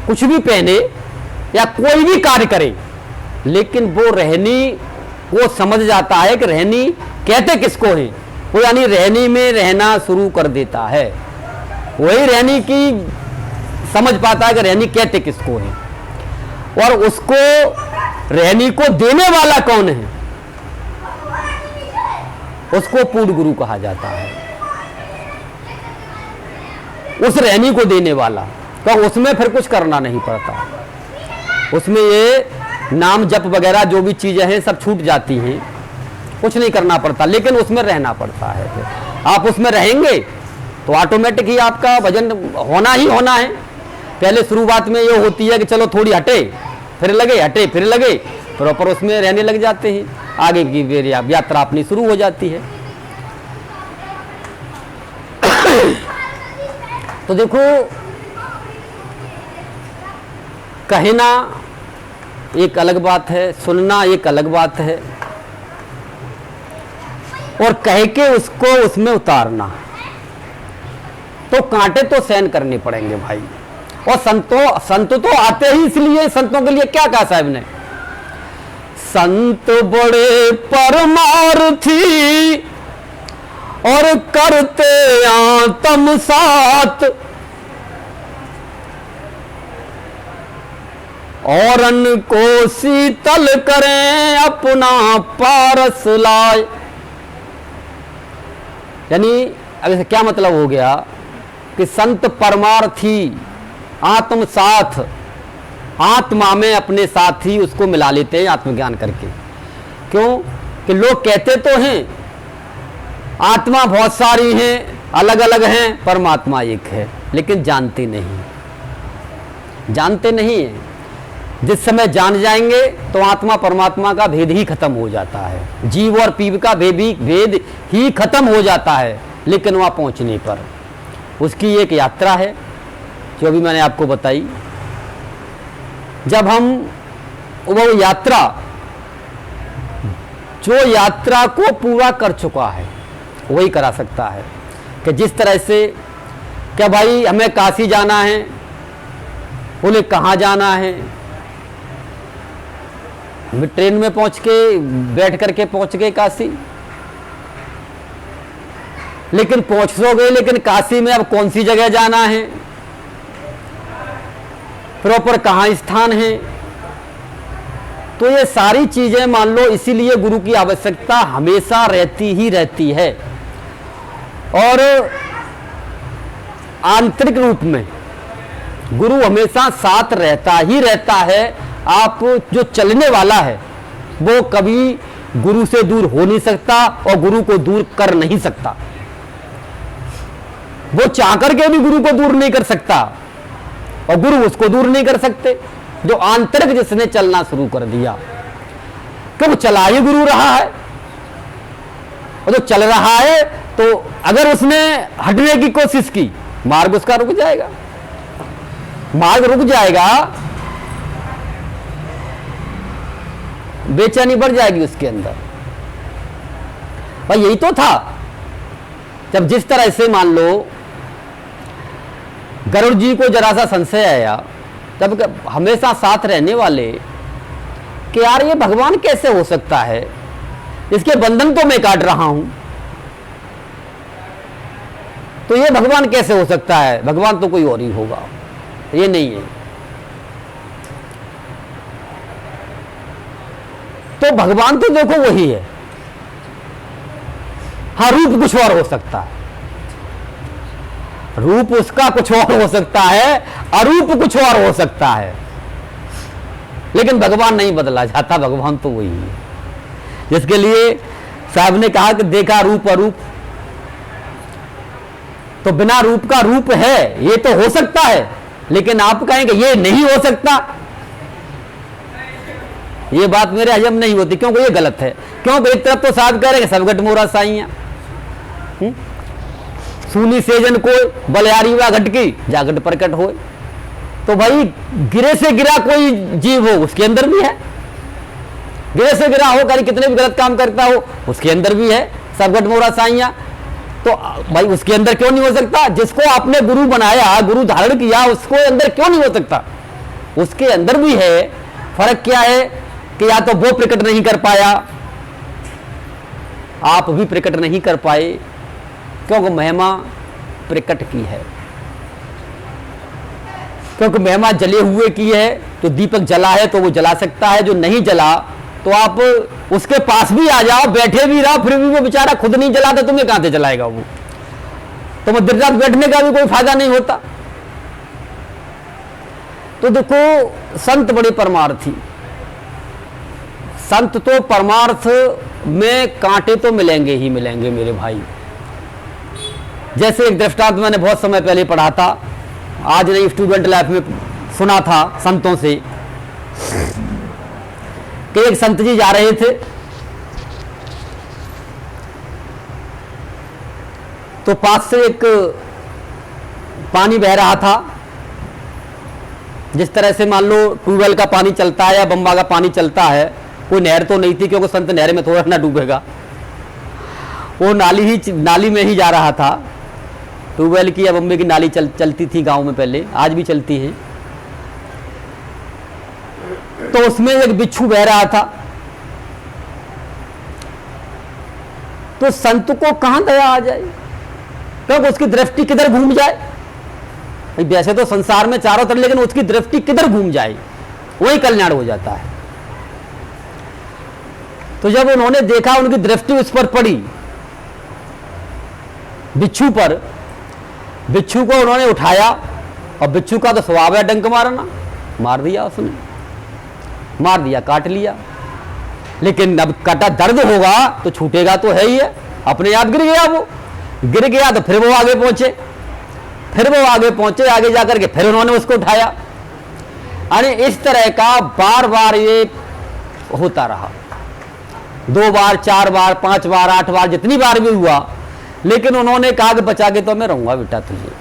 S1: कुछ भी पहने या कोई भी कार्य करे, लेकिन वो रहनी वो समझ जाता है कि रहनी कहते किसको है, वो यानी रहनी में रहना शुरू कर देता है। वही रहनी की समझ पाता है कि रहनी कहते किसको है, और उसको रहनी को देने वाला कौन है, उसको पूर्ण गुरु कहा जाता है। उस रहनी को देने वाला, तो उसमें फिर कुछ करना नहीं पड़ता, उसमें ये नाम जप वगैरह जो भी चीजें हैं सब छूट जाती हैं, कुछ नहीं करना पड़ता, लेकिन उसमें रहना पड़ता है। फिर आप उसमें रहेंगे तो ऑटोमेटिक ही आपका भजन होना ही होना है। पहले शुरुआत में ये होती है कि चलो थोड़ी हटे फिर लगे, हटे फिर लगे, प्रॉपर उसमें रहने लग जाते हैं, आगे की यात्रा अपनी शुरू हो जाती है। तो देखो, कहना एक अलग बात है, सुनना एक अलग बात है, और कह के उसको उसमें उतारना, तो कांटे तो सहन करने पड़ेंगे भाई। और संत तो आते ही इसलिए, संतों के लिए क्या कहा साहब ने, संत बड़े परमार्थी और करते आत्म साथ, और अन्न को शीतल करें अपना पारस लाए। यानी अब इसका क्या मतलब हो गया कि संत परमार्थी, आत्म साथ, आत्मा में अपने साथ ही उसको मिला लेते हैं आत्मज्ञान करके। क्यों कि लोग कहते तो हैं आत्मा बहुत सारी हैं, अलग अलग हैं, परमात्मा एक है, लेकिन जानते नहीं, जानते नहीं है। जिस समय जान जाएंगे तो आत्मा परमात्मा का भेद ही खत्म हो जाता है, जीव और पीव का भेद ही खत्म हो जाता है। लेकिन वहां पहुंचने पर उसकी एक यात्रा है, जो भी मैंने आपको बताई। जब हम वो यात्रा, जो यात्रा को पूरा कर चुका है वही करा सकता है। कि जिस तरह से क्या भाई हमें काशी जाना है, बोले कहाँ जाना है, हम ट्रेन में पहुंच के बैठ करके पहुंच गए काशी, लेकिन पहुंच तो गए, लेकिन काशी में अब कौन सी जगह जाना है, प्रॉपर कहाँ स्थान है। तो ये सारी चीजें मान लो, इसीलिए गुरु की आवश्यकता हमेशा रहती ही रहती है। और आंतरिक रूप में गुरु हमेशा साथ रहता ही रहता है। आप जो चलने वाला है वो कभी गुरु से दूर हो नहीं सकता और गुरु को दूर कर नहीं सकता। वो चाह करके भी गुरु को दूर नहीं कर सकता और गुरु उसको दूर नहीं कर सकते। जो आंतरिक जिसने चलना शुरू कर दिया, क्योंकि चला ही गुरु रहा है, और जो चल रहा है तो अगर उसने हटने की कोशिश की, मार्ग उसका रुक जाएगा, मार्ग रुक जाएगा, बेचैनी बढ़ जाएगी उसके अंदर। भाई यही तो था, जब जिस तरह से मान लो गरुड़ जी को जरा सा संशय आया, तब हमेशा साथ रहने वाले कि यार ये भगवान कैसे हो सकता है, इसके बंधन तो मैं काट रहा हूं, तो ये भगवान कैसे हो सकता है, भगवान तो कोई और ही होगा, ये नहीं है। तो भगवान तो देखो वही है, हाँ रूप कुछ और हो सकता है, रूप उसका कुछ और हो सकता है, अरूप कुछ और हो सकता है, लेकिन भगवान नहीं बदला जाता, भगवान तो वही है। जिसके लिए साहब ने कहा कि देखा रूप अरूप, तो बिना रूप का रूप है, ये तो हो सकता है, लेकिन आप कहेंगे ये नहीं हो सकता, ये बात मेरे हजम नहीं होती, क्योंकि ये गलत है। क्योंकि एक तरफ तो साहब कह रहे हैं सब गट मोरा साइया, सूनी सेजन को बलियारी व घटकी जागट प्रकट हो। तो भाई गिरे से गिरा कोई जीव हो उसके अंदर भी है, गिरे से गिरा हो, कहीं कितने भी गलत काम करता हो उसके अंदर भी है सब गट मोरा साइया। तो भाई उसके अंदर क्यों नहीं हो सकता? जिसको आपने गुरु बनाया, गुरु धारण किया, उसको अंदर क्यों नहीं हो सकता? उसके अंदर भी है। फर्क क्या है कि या तो वो प्रकट नहीं कर पाया, आप भी प्रकट नहीं कर पाए, क्योंकि महिमा प्रकट की है, क्योंकि महिमा जले हुए की है। तो दीपक जला है तो वो जला सकता है, जो नहीं जला तो आप उसके पास भी आ जाओ, बैठे भी रहो, फिर भी वो बेचारा खुद नहीं जलाता, तुम्हें कहां से जलाएगा वो? तो वो देर रात बैठने का भी कोई फायदा नहीं होता। तो देखो संत बड़े परमार्थी, संत तो परमार्थ में कांटे तो मिलेंगे ही मिलेंगे मेरे भाई। जैसे एक दृष्टांत मैंने बहुत समय पहले पढ़ा था, आज नहीं स्टूडेंट लाइफ में सुना था संतों से, कि एक संत जी जा रहे थे, तो पास से एक पानी बह रहा था। जिस तरह से मान लो ट्यूबवेल का पानी चलता है या बम्बा का पानी चलता है, कोई नहर तो नहीं थी, क्योंकि संत नहर में थोड़ा ना डूबेगा, वो नाली में ही जा रहा था। ट्यूबवेल की या बम्बे की नाली चलती थी गांव में पहले, आज भी चलती है। तो उसमें एक बिच्छू बह रहा था। तो संत को कहां दया आ जाए, क्योंकि उसकी दृष्टि किधर घूम जाए। वैसे तो संसार में चारों तरफ, लेकिन उसकी दृष्टि किधर घूम जाए वही कल्याण हो जाता है। तो जब उन्होंने देखा, उनकी दृष्टि उस पर पड़ी, बिच्छू पर, बिच्छू को उन्होंने उठाया, और बिच्छू का तो स्वभाव है डंक मारना, मार दिया उसने, मार दिया, काट लिया। लेकिन अब काटा दर्द होगा तो छूटेगा तो है ही है, अपने आप गिर गया। वो गिर गया तो फिर वो आगे पहुंचे, आगे जाकर के फिर उन्होंने उसको उठाया। यानी इस तरह का बार बार ये होता रहा, 2 बार, 4 बार, 5 बार, 8 बार, जितनी बार भी हुआ। लेकिन उन्होंने कहा कि बचा के तो मैं रहूंगा बेटा तुझे।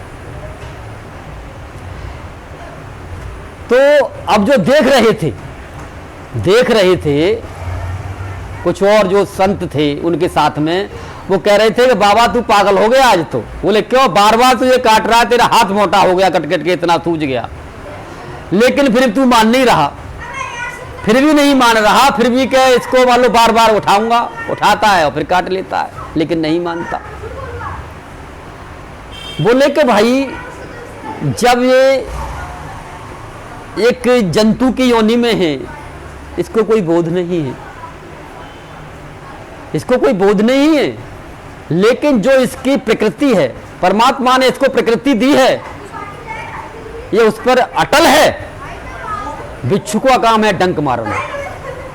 S1: तो अब जो देख रहे थे कुछ और जो संत थे उनके साथ में, वो कह रहे थे कि बाबा तू पागल हो गया आज तो। बोले क्यों? बार बार तुझे काट रहा है, तेरा हाथ मोटा हो गया कट कट के, इतना सूज गया, लेकिन फिर तू मान नहीं रहा, फिर भी नहीं मान रहा, फिर भी क्या इसको मान लो बार बार उठाऊंगा, उठाता है और फिर काट लेता है, लेकिन नहीं मानता। बोले कि भाई जब ये एक जंतु की योनि में है, इसको कोई बोध नहीं है, इसको कोई बोध नहीं है, लेकिन जो इसकी प्रकृति है, परमात्मा ने इसको प्रकृति दी है, ये उस पर अटल है। बिच्छू का काम है डंक मारना,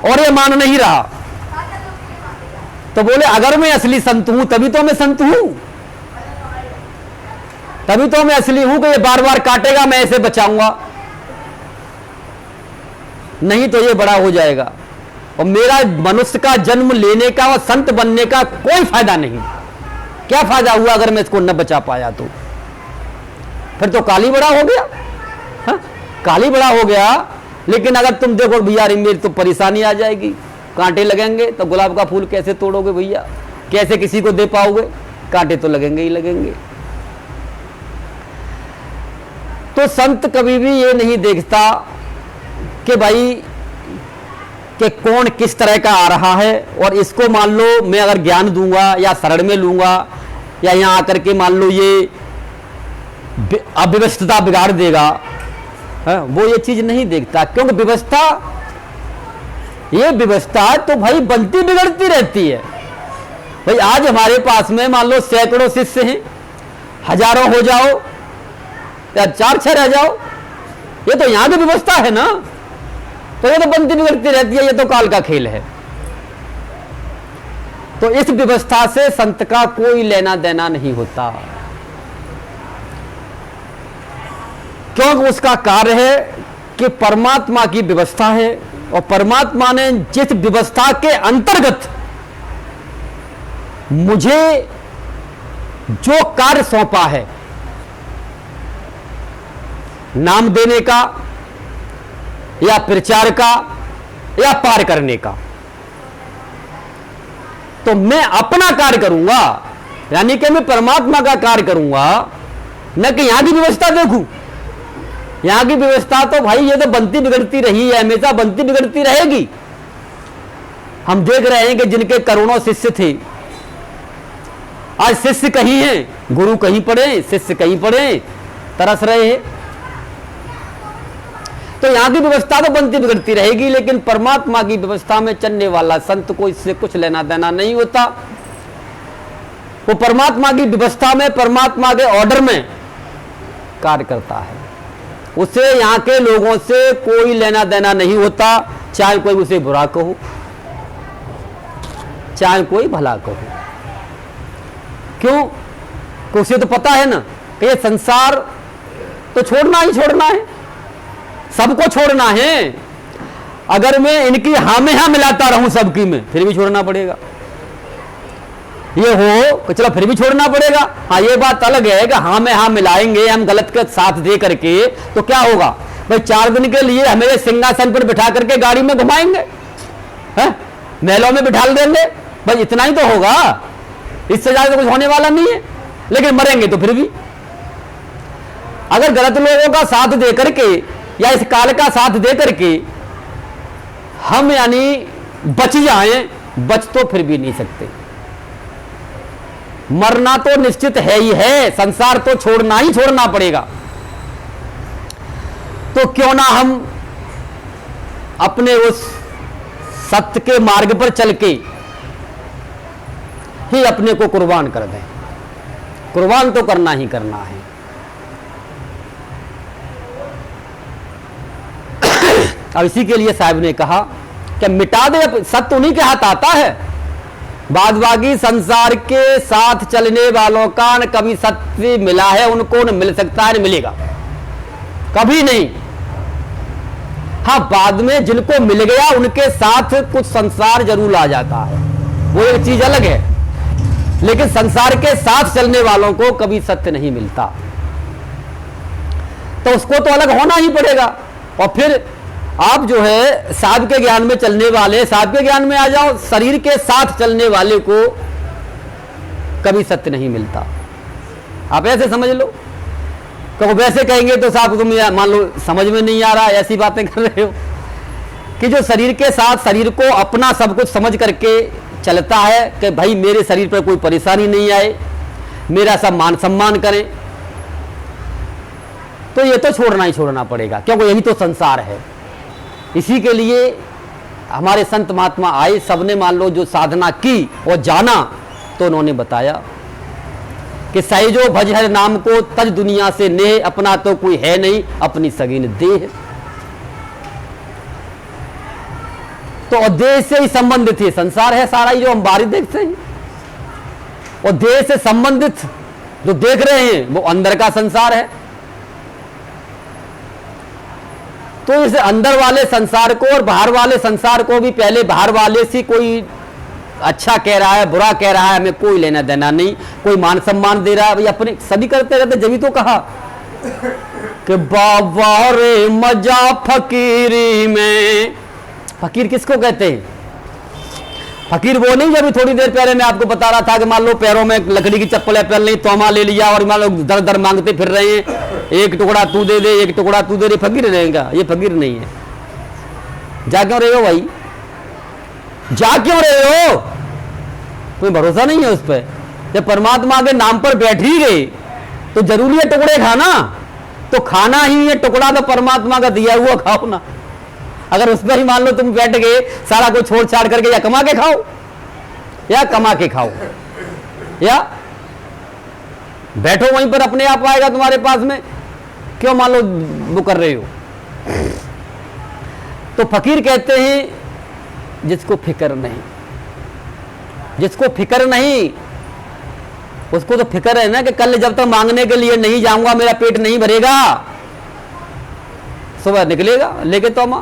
S1: और ये मान नहीं रहा। तो बोले अगर मैं असली संत हूं तभी तो मैं संत हूं, तभी तो मैं असली हूं कि ये बार बार काटेगा, मैं ऐसे बचाऊंगा, नहीं तो ये बड़ा हो जाएगा और मेरा मनुष्य का जन्म लेने का और संत बनने का कोई फायदा नहीं। क्या फायदा हुआ अगर मैं इसको न बचा पाया? तो फिर तो काली बड़ा हो गया। हा? काली बड़ा हो गया, लेकिन अगर तुम देखो भैया मेरी तो परेशानी आ जाएगी, कांटे लगेंगे तो गुलाब का फूल कैसे तोड़ोगे भैया, कैसे किसी को दे पाओगे? कांटे तो लगेंगे ही लगेंगे। तो संत कभी भी ये नहीं देखता कि भाई कि कौन किस तरह का आ रहा है, और इसको मान लो मैं अगर ज्ञान दूंगा या शरण में लूंगा या यहां आकर के मान लो ये अव्यवस्था बिगाड़ देगा, है? वो ये चीज नहीं देखता, क्योंकि ये व्यवस्था तो भाई बनती बिगड़ती रहती है। भाई आज हमारे पास में मान लो सैकड़ों शिष्य हैं, हजारों हो जाओ या 4-6 रह जाओ, ये तो यहां की व्यवस्था है ना, तो ये तो बनती बिगड़ती रहती है, ये तो काल का खेल है। तो इस व्यवस्था से संत का कोई लेना देना नहीं होता, क्योंकि उसका कार्य है कि परमात्मा की व्यवस्था है, और परमात्मा ने जिस व्यवस्था के अंतर्गत मुझे जो कार्य सौंपा है, नाम देने का या प्रचार का या पार करने का, तो मैं अपना कार्य करूंगा, यानी कि मैं परमात्मा का कार्य करूंगा, न कि यहां की व्यवस्था देखूं। यहां की व्यवस्था तो भाई ये तो बनती बिगड़ती रही है, हमेशा बनती बिगड़ती रहेगी। हम देख रहे हैं कि जिनके करोड़ों शिष्य थे, आज शिष्य कहीं हैं, गुरु कहीं पड़े, शिष्य कहीं पड़े, तरस रहे हैं। तो यहां की व्यवस्था तो बनती बिगड़ती रहेगी, लेकिन परमात्मा की व्यवस्था में चलने वाला संत को इससे कुछ लेना देना नहीं होता। वो परमात्मा की व्यवस्था में, परमात्मा के ऑर्डर में कार्य करता है, उसे यहां के लोगों से कोई लेना देना नहीं होता, चाहे कोई उसे बुरा कहो चाहे कोई भला कहो। क्यों? कि उसे तो पता है ना कि ये संसार तो छोड़ना ही छोड़ना है, सबको छोड़ना है। अगर मैं इनकी हाँ में हाँ मिलाता रहूं सबकी में, फिर भी छोड़ना पड़ेगा। ये हो कि चलो फिर भी छोड़ना पड़ेगा। हाँ, ये बात अलग है कि हाँ में हाँ मिलाएंगे हम गलत के साथ दे करके, तो क्या होगा भाई? 4 दिन के लिए हमें सिंहासन पर बिठा करके गाड़ी में घुमाएंगे, महलों में बिठा देंगे, भाई इतना ही तो होगा, इससे ज्यादा कुछ होने वाला नहीं है। लेकिन मरेंगे तो फिर भी। अगर गलत लोगों का साथ दे करके या इस काल का साथ दे करके हम यानी बच जाएं, बच तो फिर भी नहीं सकते। मरना तो निश्चित है ही है, संसार तो छोड़ना ही छोड़ना पड़ेगा। तो क्यों ना हम अपने उस सत्य के मार्ग पर चल के ही अपने को कुर्बान कर दें। कुर्बान तो करना ही करना है। अब इसी के लिए साहब ने कहा कि मिटा दे, सत्य उन्हीं के हाथ आता है। बाद बाकी संसार के साथ चलने वालों का न कभी सत्य मिला है, उनको न मिल सकता है, न मिलेगा, कभी नहीं। हाँ, बाद में जिनको मिल गया उनके साथ कुछ संसार जरूर आ जाता है, वो एक चीज अलग है। लेकिन संसार के साथ चलने वालों को कभी सत्य नहीं मिलता, तो उसको तो अलग होना ही पड़ेगा। और फिर आप जो है साहब के ज्ञान में चलने वाले, साहब के ज्ञान में आ जाओ, शरीर के साथ चलने वाले को कभी सत्य नहीं मिलता। आप ऐसे समझ लो, तो वैसे कहेंगे तो साहब तुम मान लो समझ में नहीं आ रहा, ऐसी बातें कर रहे हो कि जो शरीर के साथ शरीर को अपना सब कुछ समझ करके चलता है कि भाई मेरे शरीर पर कोई परेशानी नहीं आए, मेरा सब मान सम्मान करें, तो ये तो छोड़ना ही छोड़ना पड़ेगा, क्योंकि यही तो संसार है। इसी के लिए हमारे संत महात्मा आए, सबने मान लो जो साधना की और जाना, तो उन्होंने बताया कि सहजो भज हर नाम को तज दुनिया से नेह, अपना तो कोई है नहीं अपनी सगीन देह। तो देह से ही संबंधित है संसार है सारा ही जो हम बाहर देखते हैं, और देह से संबंधित जो देख रहे हैं वो अंदर का संसार है। तो इस अंदर वाले संसार को और बाहर वाले संसार को भी पहले बाहर वाले से कोई अच्छा कह रहा है बुरा कह रहा है हमें कोई लेना देना नहीं, कोई मान सम्मान दे रहा है भाई अपने सभी करते रहते। जब भी तो कहा कि बाबा रे मजा फकीरी में। फकीर किसको कहते हैं? फकीर वो नहीं, जब थोड़ी देर पहले मैं आपको बता रहा था कि मान लो पैरों में लकड़ी की चप्पल पहन ली, तोमा ले लिया और मान लो दर दर मांगते फिर रहे हैं, एक टुकड़ा तू दे दे एक टुकड़ा तू दे दे, फकीर रहेगा? ये फकीर नहीं है। जा क्यों रहे हो भाई, जा क्यों रहे हो? तुम्हें भरोसा नहीं है उस पर? जब परमात्मा के नाम पर बैठ ही गए तो जरूरी है टुकड़े खाना, तो खाना ही है टुकड़ा तो परमात्मा का दिया हुआ खाओ ना। अगर उस पर ही मान लो तुम बैठ गए सारा कुछ छोड़ छाड़ करके, या कमा के खाओ या कमा के खाओ, या बैठो वहीं पर अपने आप आएगा तुम्हारे पास में, क्यों मान लो वो कर रहे हो? तो फकीर कहते हैं जिसको फिक्र नहीं, जिसको फिक्र नहीं उसको तो फिक्र है ना कि कल जब तक मांगने के लिए नहीं जाऊंगा मेरा पेट नहीं भरेगा। सुबह निकलेगा लेके तो मां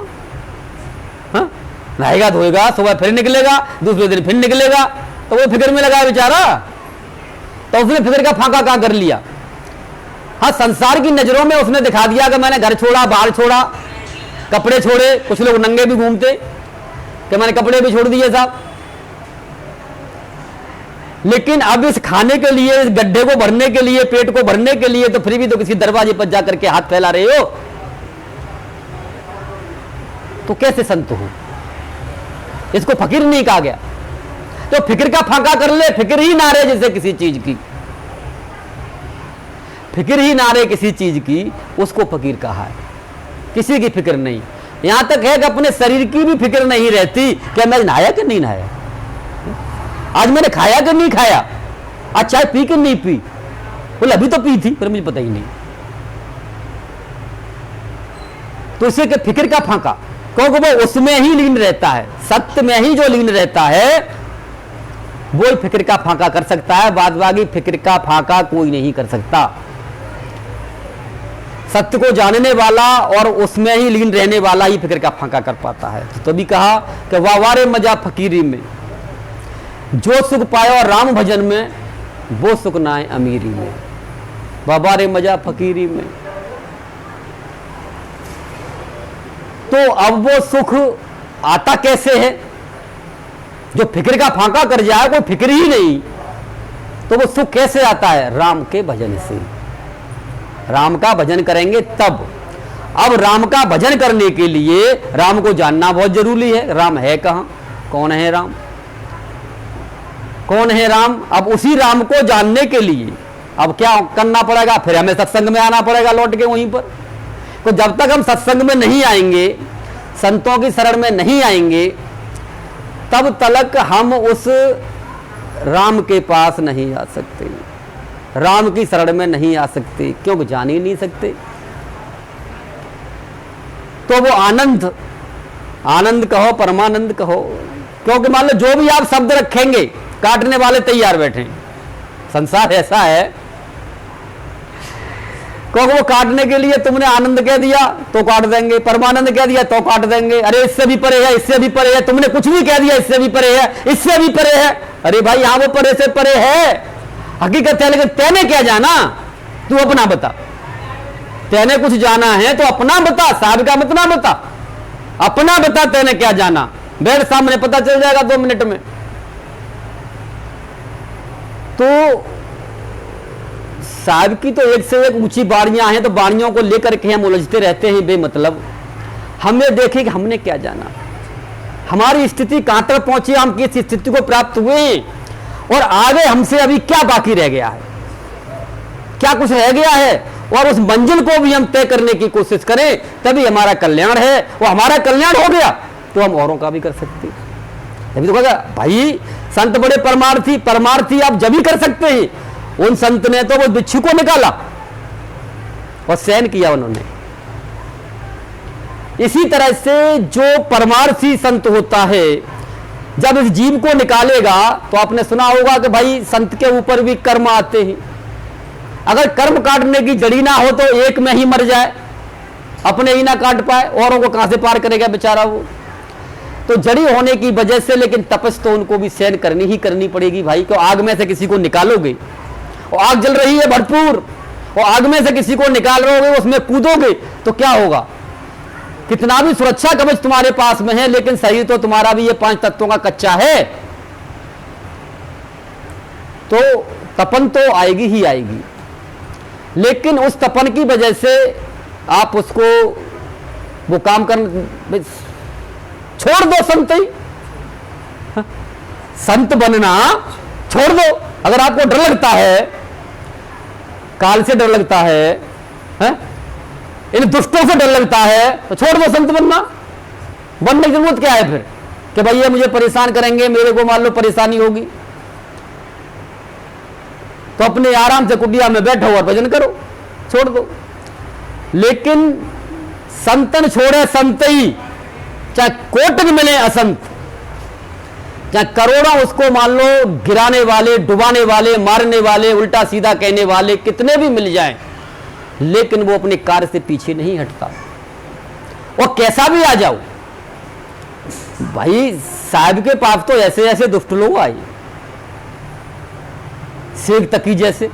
S1: नहाएगा धोएगा, सुबह फिर निकलेगा, दूसरे दिन फिर निकलेगा, तो वो फिक्र में लगा बेचारा, तो उसने फिक्र का फाका कहां कर लिया? हाँ, संसार की नजरों में उसने दिखा दिया कि मैंने घर छोड़ा बाहर छोड़ा, कपड़े छोड़े, कुछ लोग नंगे भी घूमते कि मैंने कपड़े भी छोड़ दिए साहब। लेकिन अब इस खाने के लिए, इस गड्ढे को भरने के लिए, पेट को भरने के लिए तो फिर भी तो किसी दरवाजे पर जाकर के हाथ फैला रहे हो, तो कैसे संत हो? इसको फकीर नहीं कहा गया। तो फिक्र का फाका कर ले, फिक्र ही ना रहे जैसे किसी चीज की, फिक्र ही ना रहे किसी चीज की, उसको फकीर कहा है। किसी की फिक्र नहीं, यहां तक है कि अपने शरीर की भी फिक्र नहीं रहती कि मैं नहाया कि नहीं नहाया, आज मैंने खाया कि नहीं खाया, आज चाय पी कि नहीं पी, बोले अभी तो पी थी पर मुझे पता ही नहीं। तो इसे के फिक्र का फाका, क्योंकि वो उसमें ही लीन रहता है, सत्य में ही जो लीन रहता है वो ही फिक्र का फाका कर सकता है, बाद बाकी फिक्र का फाका कोई नहीं कर सकता। सत्य को जानने वाला और उसमें ही लीन रहने वाला ही फिक्र का फाका कर पाता है। तो तभी कहा कि वावारे मजा फकीरी में, जो सुख पाया राम भजन में वो सुख ना है अमीरी में। वावारे मजा फकीरी में, तो अब वो सुख आता कैसे है? जो फिक्र का फाका कर जाए, कोई फिक्र ही नहीं, तो वो सुख कैसे आता है? राम के भजन से। राम का भजन करेंगे तब। अब राम का भजन करने के लिए राम को जानना बहुत जरूरी है। राम है कहां, कौन है राम, कौन है राम? अब उसी राम को जानने के लिए अब क्या करना पड़ेगा? फिर हमें सत्संग में आना पड़ेगा लौट के वहीं पर। तो जब तक हम सत्संग में नहीं आएंगे, संतों की शरण में नहीं आएंगे, तब तक हम उस राम के पास नहीं आ सकते, राम की शरण में नहीं आ सकते, क्योंकि जान ही नहीं सकते। तो वो आनंद, आनंद कहो परमानंद कहो, क्योंकि मान लो जो भी आप शब्द रखेंगे काटने वाले तैयार बैठे। संसार ऐसा है, क्योंकि वो काटने के लिए तुमने आनंद कह दिया तो काट देंगे, परमानंद कह दिया तो काट देंगे, अरे इससे भी परे है, इससे भी परे है, तुमने कुछ भी कह दिया इससे भी परे है, इससे भी परे है। अरे भाई यहां वो परे से परे है, हकीकत है, लेकिन तैने क्या जाना? तू अपना बता, तेने कुछ जाना है तो अपना बता, साहब का मत ना बता, अपना बता तेने क्या जाना। बैठ सामने, पता चल जाएगा 2 मिनट में। तो साहब की तो एक से एक ऊंची बाड़ियां हैं, तो बाड़ियों को लेकर के हम उलझते रहते हैं बेमतलब। हमें देखे कि हमने क्या जाना, हमारी स्थिति कहां तक पहुंची, हम किस स्थिति को प्राप्त हुए, और आगे हमसे अभी क्या बाकी रह गया है, क्या कुछ रह गया है, और उस मंजिल को भी हम तय करने की कोशिश करें, तभी हमारा कल्याण है। वो हमारा कल्याण हो गया तो हम औरों का भी कर सकते हैं। तभी तो कहा भाई संत बड़े परमार्थी, परमार्थी आप जब ही कर सकते हैं। उन संत ने तो वो बिच्छू को निकाला और सहन किया उन्होंने। इसी तरह से जो परमार्थी संत होता है, जब इस जीव को निकालेगा, तो आपने सुना होगा कि भाई संत के ऊपर भी कर्म आते हैं। अगर कर्म काटने की जड़ी ना हो तो एक में ही मर जाए, अपने ही ना काट पाए, औरों को कहां से पार करेगा बेचारा वो। तो जड़ी होने की वजह से, लेकिन तपस तो उनको भी सहन करनी ही करनी पड़ेगी भाई। क्यों आग में से किसी को निकालोगे, और आग जल रही है भरपूर, और आग में से किसी को निकाल रहे हो, उसमें कूदोगे तो क्या होगा। कितना भी सुरक्षा कवच तुम्हारे पास में है, लेकिन शरीर तो तुम्हारा भी ये 5 तत्वों का कच्चा है। तो तपन तो आएगी ही आएगी, लेकिन उस तपन की वजह से आप उसको वो काम कर छोड़ दो। संत ही संत बनना छोड़ दो। अगर आपको डर लगता है, काल से डर लगता है, इन दुष्टों से डर लगता है, तो छोड़ दो संत बनना। बनने की जरूरत क्या है फिर कि भाई ये मुझे परेशान करेंगे, मेरे को मान लो परेशानी होगी, तो अपने आराम से कुटिया में बैठो और भजन करो, छोड़ दो। लेकिन संतन छोड़े संत ही, चाहे कोटक मिले असंत, चाहे करोड़ों उसको मान लो गिराने वाले, डुबाने वाले, मारने वाले, उल्टा सीधा कहने वाले कितने भी मिल जाएं, लेकिन वो अपने कार्य से पीछे नहीं हटता। और कैसा भी आ जाओ भाई, साहब के पास तो ऐसे ऐसे दुष्ट लोग आए, शेख तकी जैसे,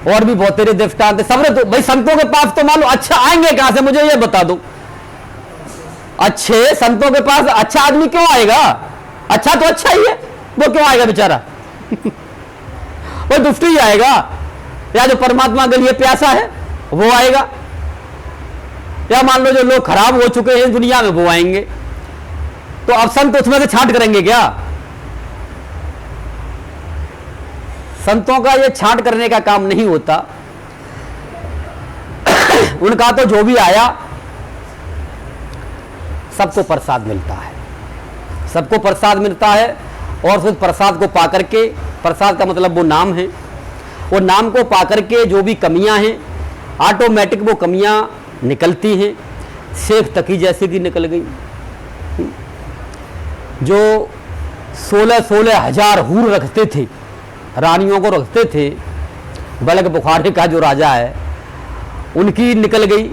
S1: और भी बहुत तेरे दृष्टांत सब। तो भाई संतों के पास तो मान लो अच्छा आएंगे कहां से, मुझे ये बता दो। अच्छे संतों के पास अच्छा आदमी क्यों आएगा? अच्छा तो अच्छा ही है, वो क्यों आएगा बेचारा? वो दुष्ट ही आएगा, या जो परमात्मा के लिए प्यासा है वो आएगा, या मान लो जो लोग खराब हो चुके हैं दुनिया में वो आएंगे। तो अब संत उसमें से छांट करेंगे क्या? संतों का ये छांट करने का काम नहीं होता। उनका तो जो भी आया सबको प्रसाद मिलता है, सबको प्रसाद मिलता है। और उस प्रसाद को पाकर के, प्रसाद का मतलब वो नाम है, वो नाम को पाकर के जो भी कमियां हैं ऑटोमेटिक वो कमियां निकलती हैं। शेख तकी जैसे की निकल गई, जो 16-16 हजार हूर रखते थे, रानियों को रखते थे, बल्कि बुखारी का जो राजा है उनकी निकल गई,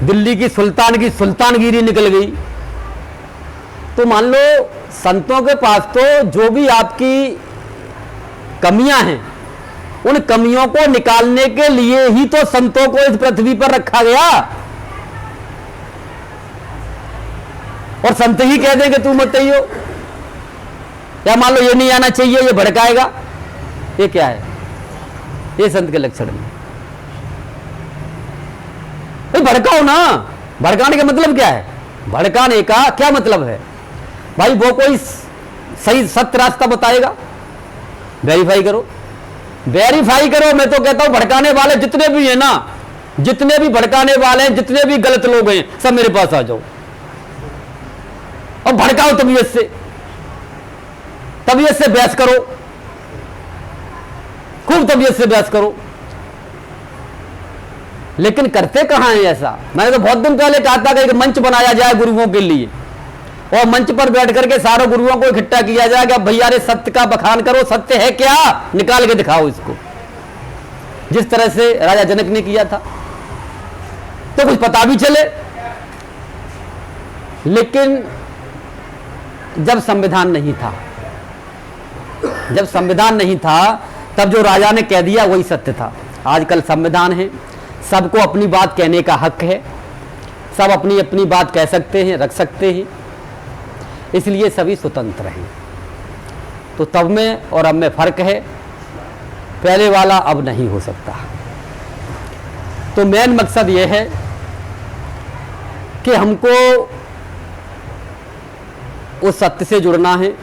S1: दिल्ली की सुल्तान की सुल्तानगिरी निकल गई। तो मान लो संतों के पास तो जो भी आपकी कमियां हैं, उन कमियों को निकालने के लिए ही तो संतों को इस पृथ्वी पर रखा गया। और संत ही कह देंगे तू मत हो, या मान लो ये नहीं आना चाहिए, ये भड़काएगा, ये क्या है? ये संत के लक्षण में भाई भड़काओ ना। भड़काने का मतलब क्या है? भड़काने का क्या मतलब है भाई? वो कोई सही सत्य रास्ता बताएगा, वेरीफाई करो, वेरीफाई करो। मैं तो कहता हूं भड़काने वाले जितने भी हैं ना, जितने भी भड़काने वाले हैं, जितने भी गलत लोग हैं, सब मेरे पास आ जाओ और भड़काओ तबीयत से, तबीयत से बहस करो, खूब तबीयत से बहस करो। लेकिन करते कहां है ऐसा? मैंने तो बहुत दिन पहले कहा था कि एक मंच बनाया जाए गुरुओं के लिए, और मंच पर बैठ करके सारे गुरुओं को इकट्ठा किया जाए कि भैया रे सत्य का बखान करो, सत्य है क्या, निकाल के दिखाओ इसको, जिस तरह से राजा जनक ने किया था, तो कुछ पता भी चले। लेकिन जब संविधान नहीं था, जब संविधान नहीं था, तब जो राजा ने कह दिया वही सत्य था। आजकल संविधान है, सबको अपनी बात कहने का हक है, सब अपनी अपनी बात कह सकते हैं, रख सकते हैं, इसलिए सभी स्वतंत्र हैं। तो तब में और अब में फर्क है, पहले वाला अब नहीं हो सकता। तो मेन मकसद यह है कि हमको उस सत्य से जुड़ना है,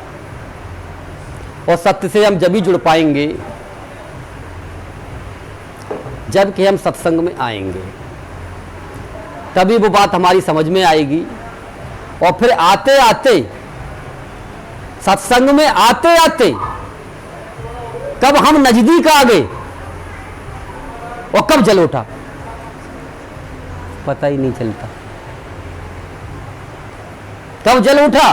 S1: और सत्य से हम जब भी जुड़ पाएंगे जबकि हम सत्संग में आएंगे, तभी वो बात हमारी समझ में आएगी। और फिर आते आते, सत्संग में आते आते कब हम नजदीक आ गए और कब जल उठा पता ही नहीं चलता। कब जल उठा,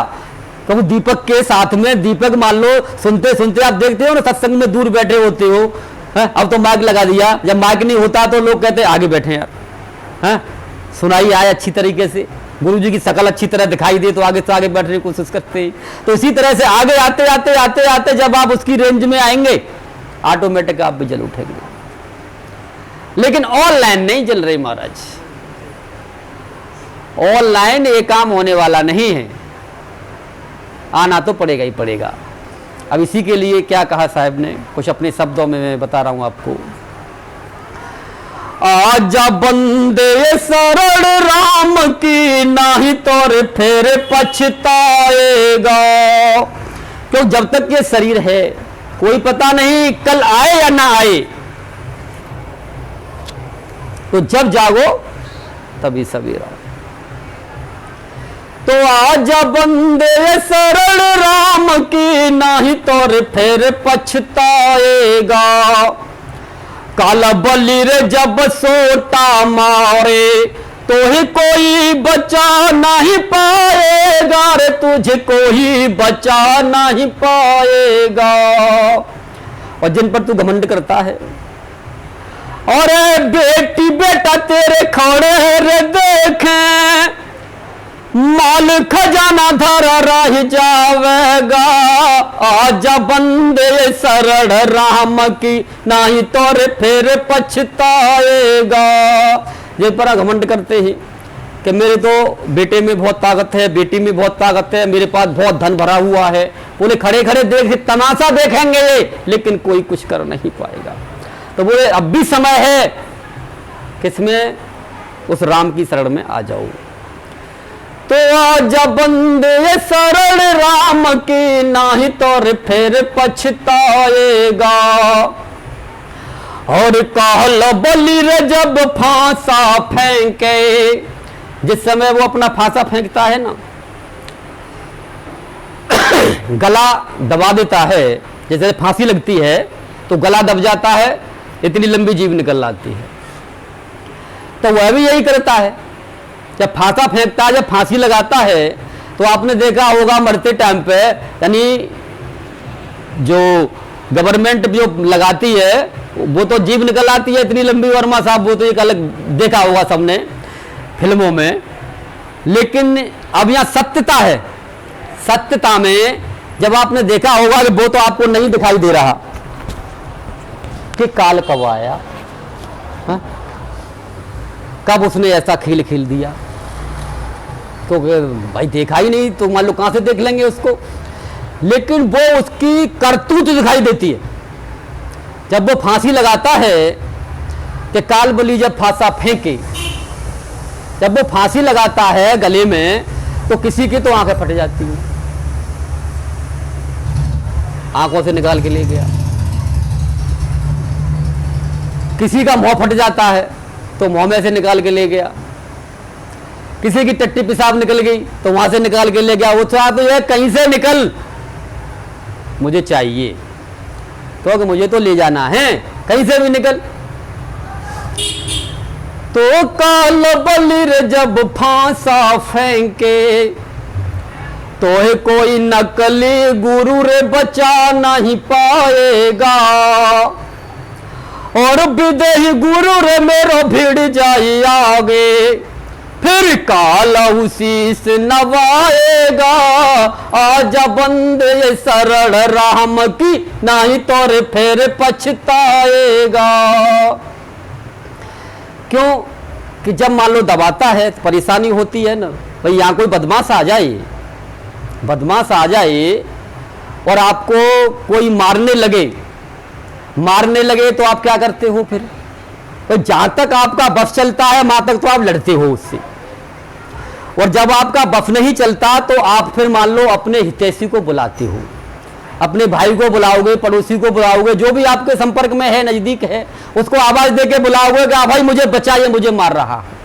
S1: कब दीपक के साथ में, दीपक मान लो सुनते सुनते आप देखते हो ना, सत्संग में दूर बैठे होते हो, अब तो माइक लगा दिया, जब माइक नहीं होता तो लोग कहते आगे बैठे यार, हैं सुनाई आए अच्छी तरीके से, गुरु जी की शकल अच्छी तरह दिखाई दे तो आगे से आगे बैठने की कोशिश करते हैं। तो इसी तरह से आगे आते आते आते आते जब आप उसकी रेंज में आएंगे ऑटोमेटिक आप भी जल उठेंगे। लेकिन ऑनलाइन नहीं जल रही महाराज, ऑनलाइन ये काम होने वाला नहीं है, आना तो पड़ेगा ही पड़ेगा। अब इसी के लिए क्या कहा साहब ने, कुछ अपने शब्दों में मैं बता रहा हूं आपको। आजा बंदे शरण राम की, नाही तोरे फिर पछताएगा। क्यों, जब तक ये शरीर है कोई पता नहीं कल आए या ना आए, तो जब जागो तभी सवेरा। तो आजा बंदे शरण राम की, नाही तोर फिर पछताएगा। काला बलि रे जब सोटा मारे, तो ही कोई बचा नहीं पाएगा रे, तुझे कोई बचा नहीं पाएगा। और जिन पर तू घमंड करता है, और बेटी बेटा तेरे खड़े रे देखें, माल खजाना धरा रह जावेगा। आजा बंदे शरण राम की, नहीं तोरे फिर पछताएगा। जिन पर घमंड करते हैं कि मेरे तो बेटे में बहुत ताकत है, बेटी में बहुत ताकत है, मेरे पास बहुत धन भरा हुआ है, उन्हें खड़े खड़े देख तमाशा देखेंगे ये, लेकिन कोई कुछ कर नहीं पाएगा। तो बोले अब भी समय है, किसमें, उस राम की शरण में आ जाओ। तो आजा बंदे शरण राम की, नाही तोर फिर पछताएगा। और काल बलि रे जब फांसा फेंके, जिस समय वो अपना फांसा फेंकता है ना, गला दबा देता है, जैसे फांसी लगती है तो गला दब जाता है, इतनी लंबी जीभ निकल आती है। तो वह भी यही करता है, जब फांसा फेंकता है, जब फांसी लगाता है, तो आपने देखा होगा मरते टाइम पे, यानी जो गवर्नमेंट जो लगाती है वो तो जीभ निकल आती है इतनी लंबी, वर्मा साहब वो तो एक अलग देखा होगा सबने फिल्मों में। लेकिन अब यहां सत्यता है, सत्यता में जब आपने देखा होगा कि वो तो आपको नहीं दिखाई दे रहा कि काल कब आया, हा? कब उसने ऐसा खेल खेल दिया, तो भाई देखा ही नहीं, तो मान लो कहां से देख लेंगे उसको। लेकिन वो उसकी करतूत दिखाई देती है जब वो फांसी लगाता है कि काल बलि जब फांसा फेंके, जब वो फांसी लगाता है गले में, तो किसी की तो आंखें फट जाती हैं, आंखों से निकाल के ले गया। किसी का मुंह फट जाता है तो मुंह में से निकाल के ले गया। किसी की टट्टी पेशाब निकल गई तो वहां से निकाल के ले गया। वो चाह तो ये कहीं से निकल, मुझे चाहिए, तो मुझे तो ले जाना है, कहीं से भी निकल। तो काल बलि रे जब फांसा फेंके, तो है कोई नकली गुरु रे बचा नहीं पाएगा। और विदेही गुरु रे मेरो भीड़ जाई आगे, फिर काल उसी से नवाएगा। आजा बंदे शरण राम की, नहीं तोरे फिर पछताएगा। क्यों कि जब मान लो दबाता है तो परेशानी होती है ना। भाई यहाँ कोई बदमाश आ जाए, बदमाश आ जाए और आपको कोई मारने लगे तो आप क्या करते हो फिर? तो जहां तक आपका बस चलता है वहां तक तो आप लड़ते हो उससे, और जब आपका बस नहीं चलता तो आप फिर मान लो अपने हितैषी को बुलाते हो, अपने भाई को बुलाओगे, पड़ोसी को बुलाओगे, जो भी आपके संपर्क में है, नजदीक है, उसको आवाज देके बुलाओगे कि भाई मुझे बचाइए, मुझे मार रहा है।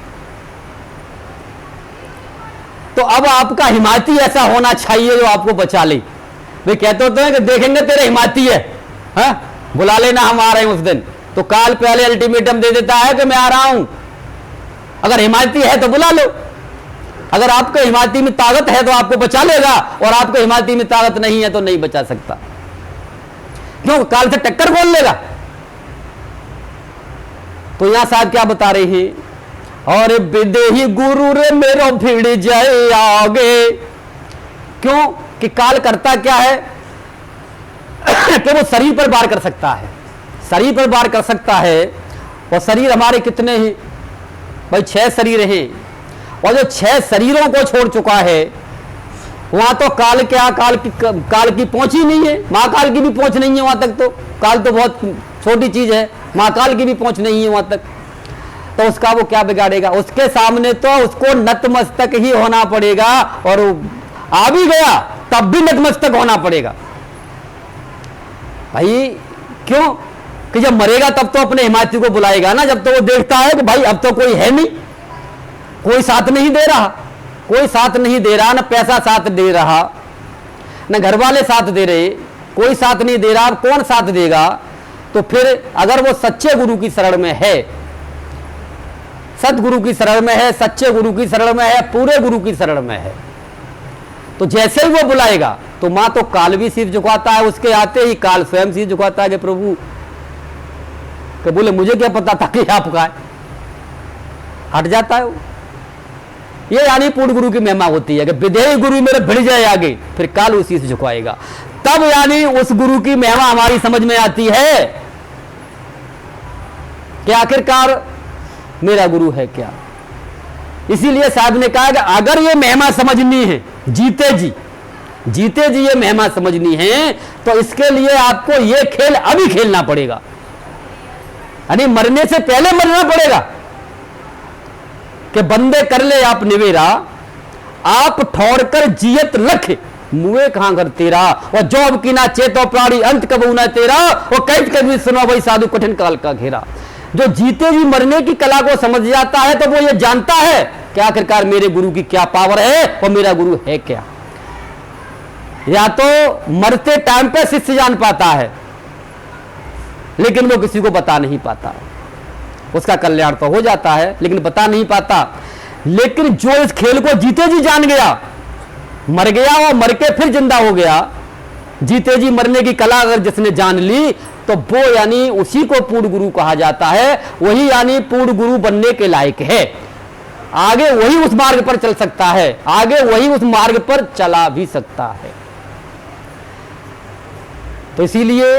S1: तो अब आपका हिमायती ऐसा होना चाहिए जो आपको बचा ले। वे कहते होते हैं कि देखेंगे तेरे हिमायती है, हाँ? बुला लेना, हम आ रहे हैं उस दिन। तो काल पहले अल्टीमेटम दे देता है कि मैं आ रहा हूं। अगर हिमायती है तो बुला लो, अगर आपके हिमायती में ताकत है तो आपको बचा लेगा, और आपके हिमायती में ताकत नहीं है तो नहीं बचा सकता। क्यों? काल से टक्कर बोल लेगा। तो यहां साहब क्या बता रहे हैं? और विदेही गुरु रे मेरो भिड़ जाए आगे। क्यों? कि काल करता क्या है कि वो शरीर पर वार कर सकता है, शरीर पर वार कर सकता है। और शरीर हमारे कितने हैं भाई? 6 शरीर हैं, और जो 6 शरीरों को छोड़ चुका है वहां तो काल क्या, काल की पहुंच ही नहीं है। महाकाल की भी पहुंच नहीं है वहां तक। तो काल तो बहुत छोटी चीज है, महाकाल की भी पहुंच नहीं है वहां तक। तो उसका वो क्या बिगाड़ेगा? उसके सामने तो उसको नतमस्तक ही होना पड़ेगा, और आ भी गया तब भी नतमस्तक होना पड़ेगा भाई। क्यों? कि जब मरेगा तब तो अपने हिमायती को बुलाएगा ना, जब तो वो देखता है कि भाई अब तो कोई है नहीं, कोई साथ नहीं दे रहा, कोई साथ नहीं दे रहा, ना पैसा साथ दे रहा, ना घर वाले साथ दे रहे, कोई साथ नहीं दे रहा, कौन साथ देगा? तो फिर अगर वो सच्चे गुरु की शरण में है, सदगुरु की शरण में है, सच्चे गुरु की शरण में है, पूरे गुरु की शरण में है, तो जैसे ही वो बुलाएगा तो मां तो काल भी सिर झुकाता है, उसके आते ही काल स्वयं सिर झुकाता है कि प्रभु, कि बोले मुझे क्या पता था कि आपका है, हट जाता है वो। ये यानी पूर्ण गुरु की महिमा होती है कि विधेय गुरु मेरे भिड़ जाए आगे, फिर काल उसी से झुकाएगा। तब यानी उस गुरु की महिमा हमारी समझ में आती है कि आखिरकार मेरा गुरु है क्या। इसीलिए साहब ने कहा कि अगर ये महिमा समझनी है, जीते जी ये महिमा समझनी है, तो इसके लिए आपको ये खेल अभी खेलना पड़ेगा, यानी मरने से पहले मरना पड़ेगा। कि बंदे कर ले आप निवेरा, आप ठौर कर जियत लख, मुए कहां घर तेरा, और जॉब की ना चेतो प्राणी अंत कबू ना तेरा, और कैद कभी सुनो भाई साधु कठिन काल का घेरा। जो जीते जी मरने की कला को समझ जाता है तो वो ये जानता है कि आखिरकार मेरे गुरु की क्या पावर है और मेरा गुरु है क्या। या तो मरते टाइम पे शिष्य जान पाता है, लेकिन वो किसी को बता नहीं पाता, उसका कल्याण तो हो जाता है लेकिन बता नहीं पाता। लेकिन जो इस खेल को जीते जी जान गया, मर गया और मर के फिर जिंदा हो गया, जीते जी मरने की कला अगर जिसने जान ली, तो वो यानी उसी को पूर्ण गुरु कहा जाता है। वही यानी पूर्ण गुरु बनने के लायक है। आगे वही उस मार्ग पर चल सकता है, आगे वही उस मार्ग पर चला भी सकता है। तो इसीलिए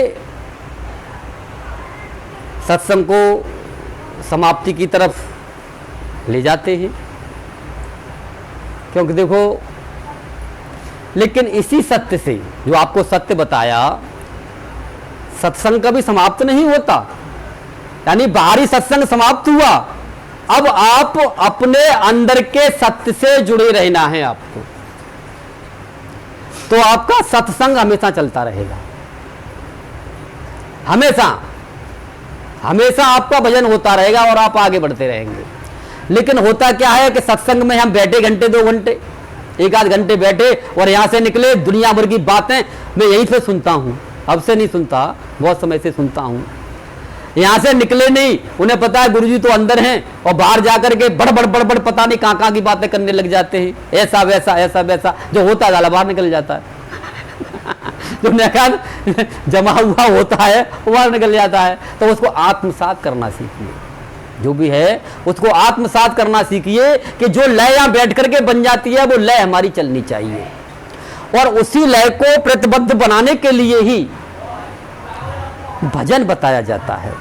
S1: सत्संग को समाप्ति की तरफ ले जाते हैं, क्योंकि देखो, लेकिन इसी सत्य से, जो आपको सत्य बताया, सत्संग कभी समाप्त नहीं होता। यानी बाहरी सत्संग समाप्त हुआ, अब आप अपने अंदर के सत्य से जुड़े रहना है आपको, तो आपका सत्संग हमेशा चलता रहेगा, हमेशा हमेशा आपका भजन होता रहेगा और आप आगे बढ़ते रहेंगे। लेकिन होता क्या है कि सत्संग में हम बैठे घंटे 2 घंटे, 1 आध घंटे बैठे और यहां से निकले, दुनिया भर की बातें मैं यहीं से सुनता हूं, अब से नहीं सुनता, बहुत समय से सुनता हूं। यहां से निकले नहीं, उन्हें पता है गुरुजी तो अंदर हैं, और बाहर जाकर के बड़ पता नहीं कहां की बातें करने लग जाते हैं, ऐसा वैसा जो होता है बाहर निकल जाता है जो जमा हुआ होता है वो बाहर निकल जाता है। तो उसको आत्मसात करना सीखिए, जो भी है उसको आत्मसात करना सीखिए, कि जो लय यहां बैठ करके बन जाती है वो लय हमारी चलनी चाहिए, और उसी लय को प्रतिबद्ध बनाने के लिए ही भजन बताया जाता है।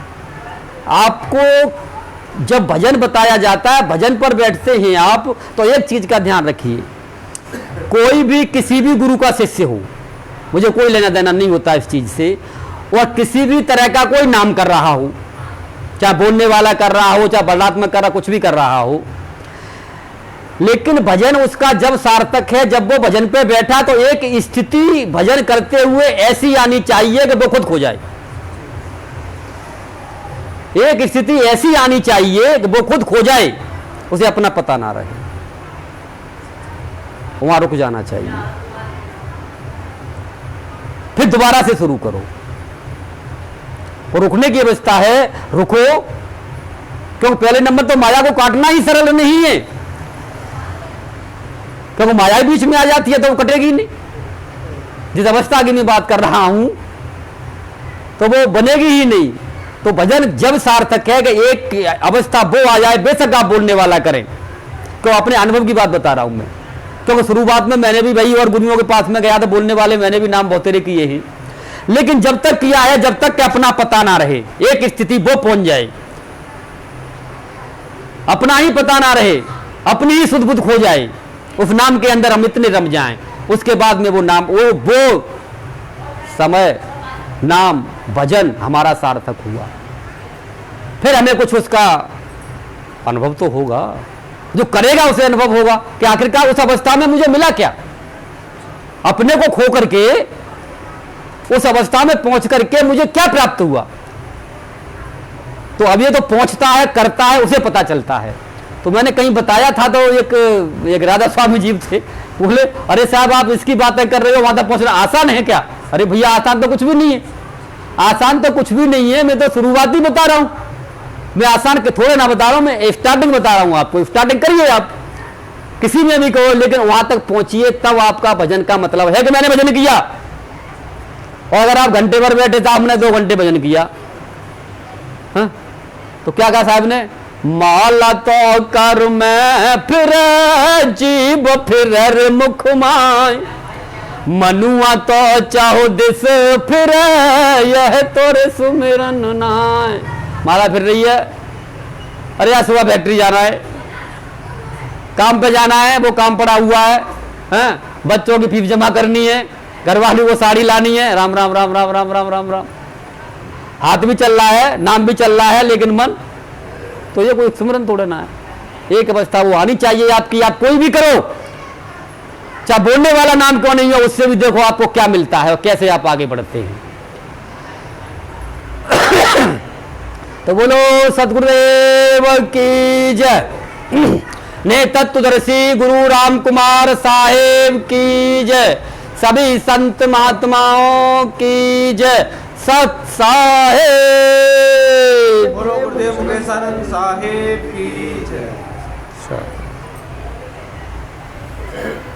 S1: आपको जब भजन बताया जाता है, भजन पर बैठते हैं आप, तो एक चीज का ध्यान रखिए, कोई भी किसी भी गुरु का शिष्य हो, मुझे कोई लेना देना नहीं होता इस चीज से, और किसी भी तरह का कोई नाम कर रहा हो, चाहे बोलने वाला कर रहा हो, चाहे वर्णात्मक कर रहा, कुछ भी कर रहा हो, लेकिन भजन उसका जब सार्थक है, जब वो भजन पे बैठा, तो एक स्थिति भजन करते हुए ऐसी आनी चाहिए कि वो खुद खो जाए। एक स्थिति ऐसी आनी चाहिए कि वो खुद खो जाए, उसे अपना पता ना रहे, वहां रुक जाना चाहिए, फिर दोबारा से शुरू करो। और रुकने की अवस्था है, रुको, क्योंकि पहले नंबर तो माया को काटना ही सरल नहीं है, क्योंकि माया बीच में आ जाती है तो वो कटेगी नहीं। जिस अवस्था की मैं बात कर रहा हूं तो वो बनेगी ही नहीं। तो भजन जब सार्थक है कि एक अवस्था वो आ जाए, बेशक आप बोलने वाला करें, क्यों अपने अनुभव की बात बता रहा हूं मैं, क्योंकि शुरुआत में मैंने भी भाई और गुरुओं के पास में गया था, बोलने वाले मैंने भी नाम बहुत तेरे किए हैं, लेकिन जब तक किया है, जब तक कि अपना पता ना रहे, एक स्थिति वो पहुंच जाए, अपना ही पता ना रहे, अपनी ही सुध बुध खो जाए, उस नाम के अंदर हम इतने रम जाएं, उसके बाद में वो नाम, वो समय नाम भजन हमारा सार्थक हुआ। फिर हमें कुछ उसका अनुभव तो होगा, जो करेगा उसे अनुभव होगा कि आखिरकार उस अवस्था में मुझे मिला क्या, अपने को खो करके उस अवस्था में पहुंच करके मुझे क्या प्राप्त हुआ। तो अब ये तो पहुंचता है, करता है, उसे पता चलता है। तो मैंने कहीं बताया था, तो एक राधा स्वामी जी थे, बोले अरे साहब आप इसकी बातें कर रहे हो, वहां तक पहुंचना आसान है क्या? अरे भैया आसान तो कुछ भी नहीं है, आसान तो कुछ भी नहीं है, मैं तो शुरुआत ही बता रहा हूं, मैं आसान के थोड़े ना बता रहा हूं, मैं स्टार्टिंग बता रहा हूं आपको। स्टार्टिंग करिए आप, किसी में भी कहो, लेकिन वहां तक पहुंचिए, तब आपका भजन का मतलब है कि मैंने भजन किया। और अगर आप घंटे भर बैठे तो आपने 2 घंटे भजन किया, हाँ? तो क्या कहा साहब ने, माला तो कर मैं फिर जीव फिर मुख माय, मनुआ तो चाहो दिस फिर यह तोरे सुमिरन नाय। माला फिर रही है, अरे यार सुबह फैक्ट्री जाना है, काम पे जाना है, वो काम पड़ा हुआ है, हैं? बच्चों की फीस जमा करनी है, घरवाली को साड़ी लानी है, राम राम राम राम राम राम राम राम, हाथ भी चल रहा है, नाम भी चल रहा है, लेकिन मन तो ये कोई सुमरन थोड़ा ना है। एक अवस्था वो आनी चाहिए आपकी, आप कोई भी करो, चाहे बोलने वाला नाम क्यों नहीं हो, उससे भी देखो आपको क्या मिलता है और कैसे आप आगे बढ़ते हैं। तो बोलो सतगुरुदेव की जय, ने तत्वदर्शी गुरु राम कुमार साहेब की जय, सभी संत महात्माओं की जय, सत साहेब गुरुदेव मुकेशानंद साहेब की जय।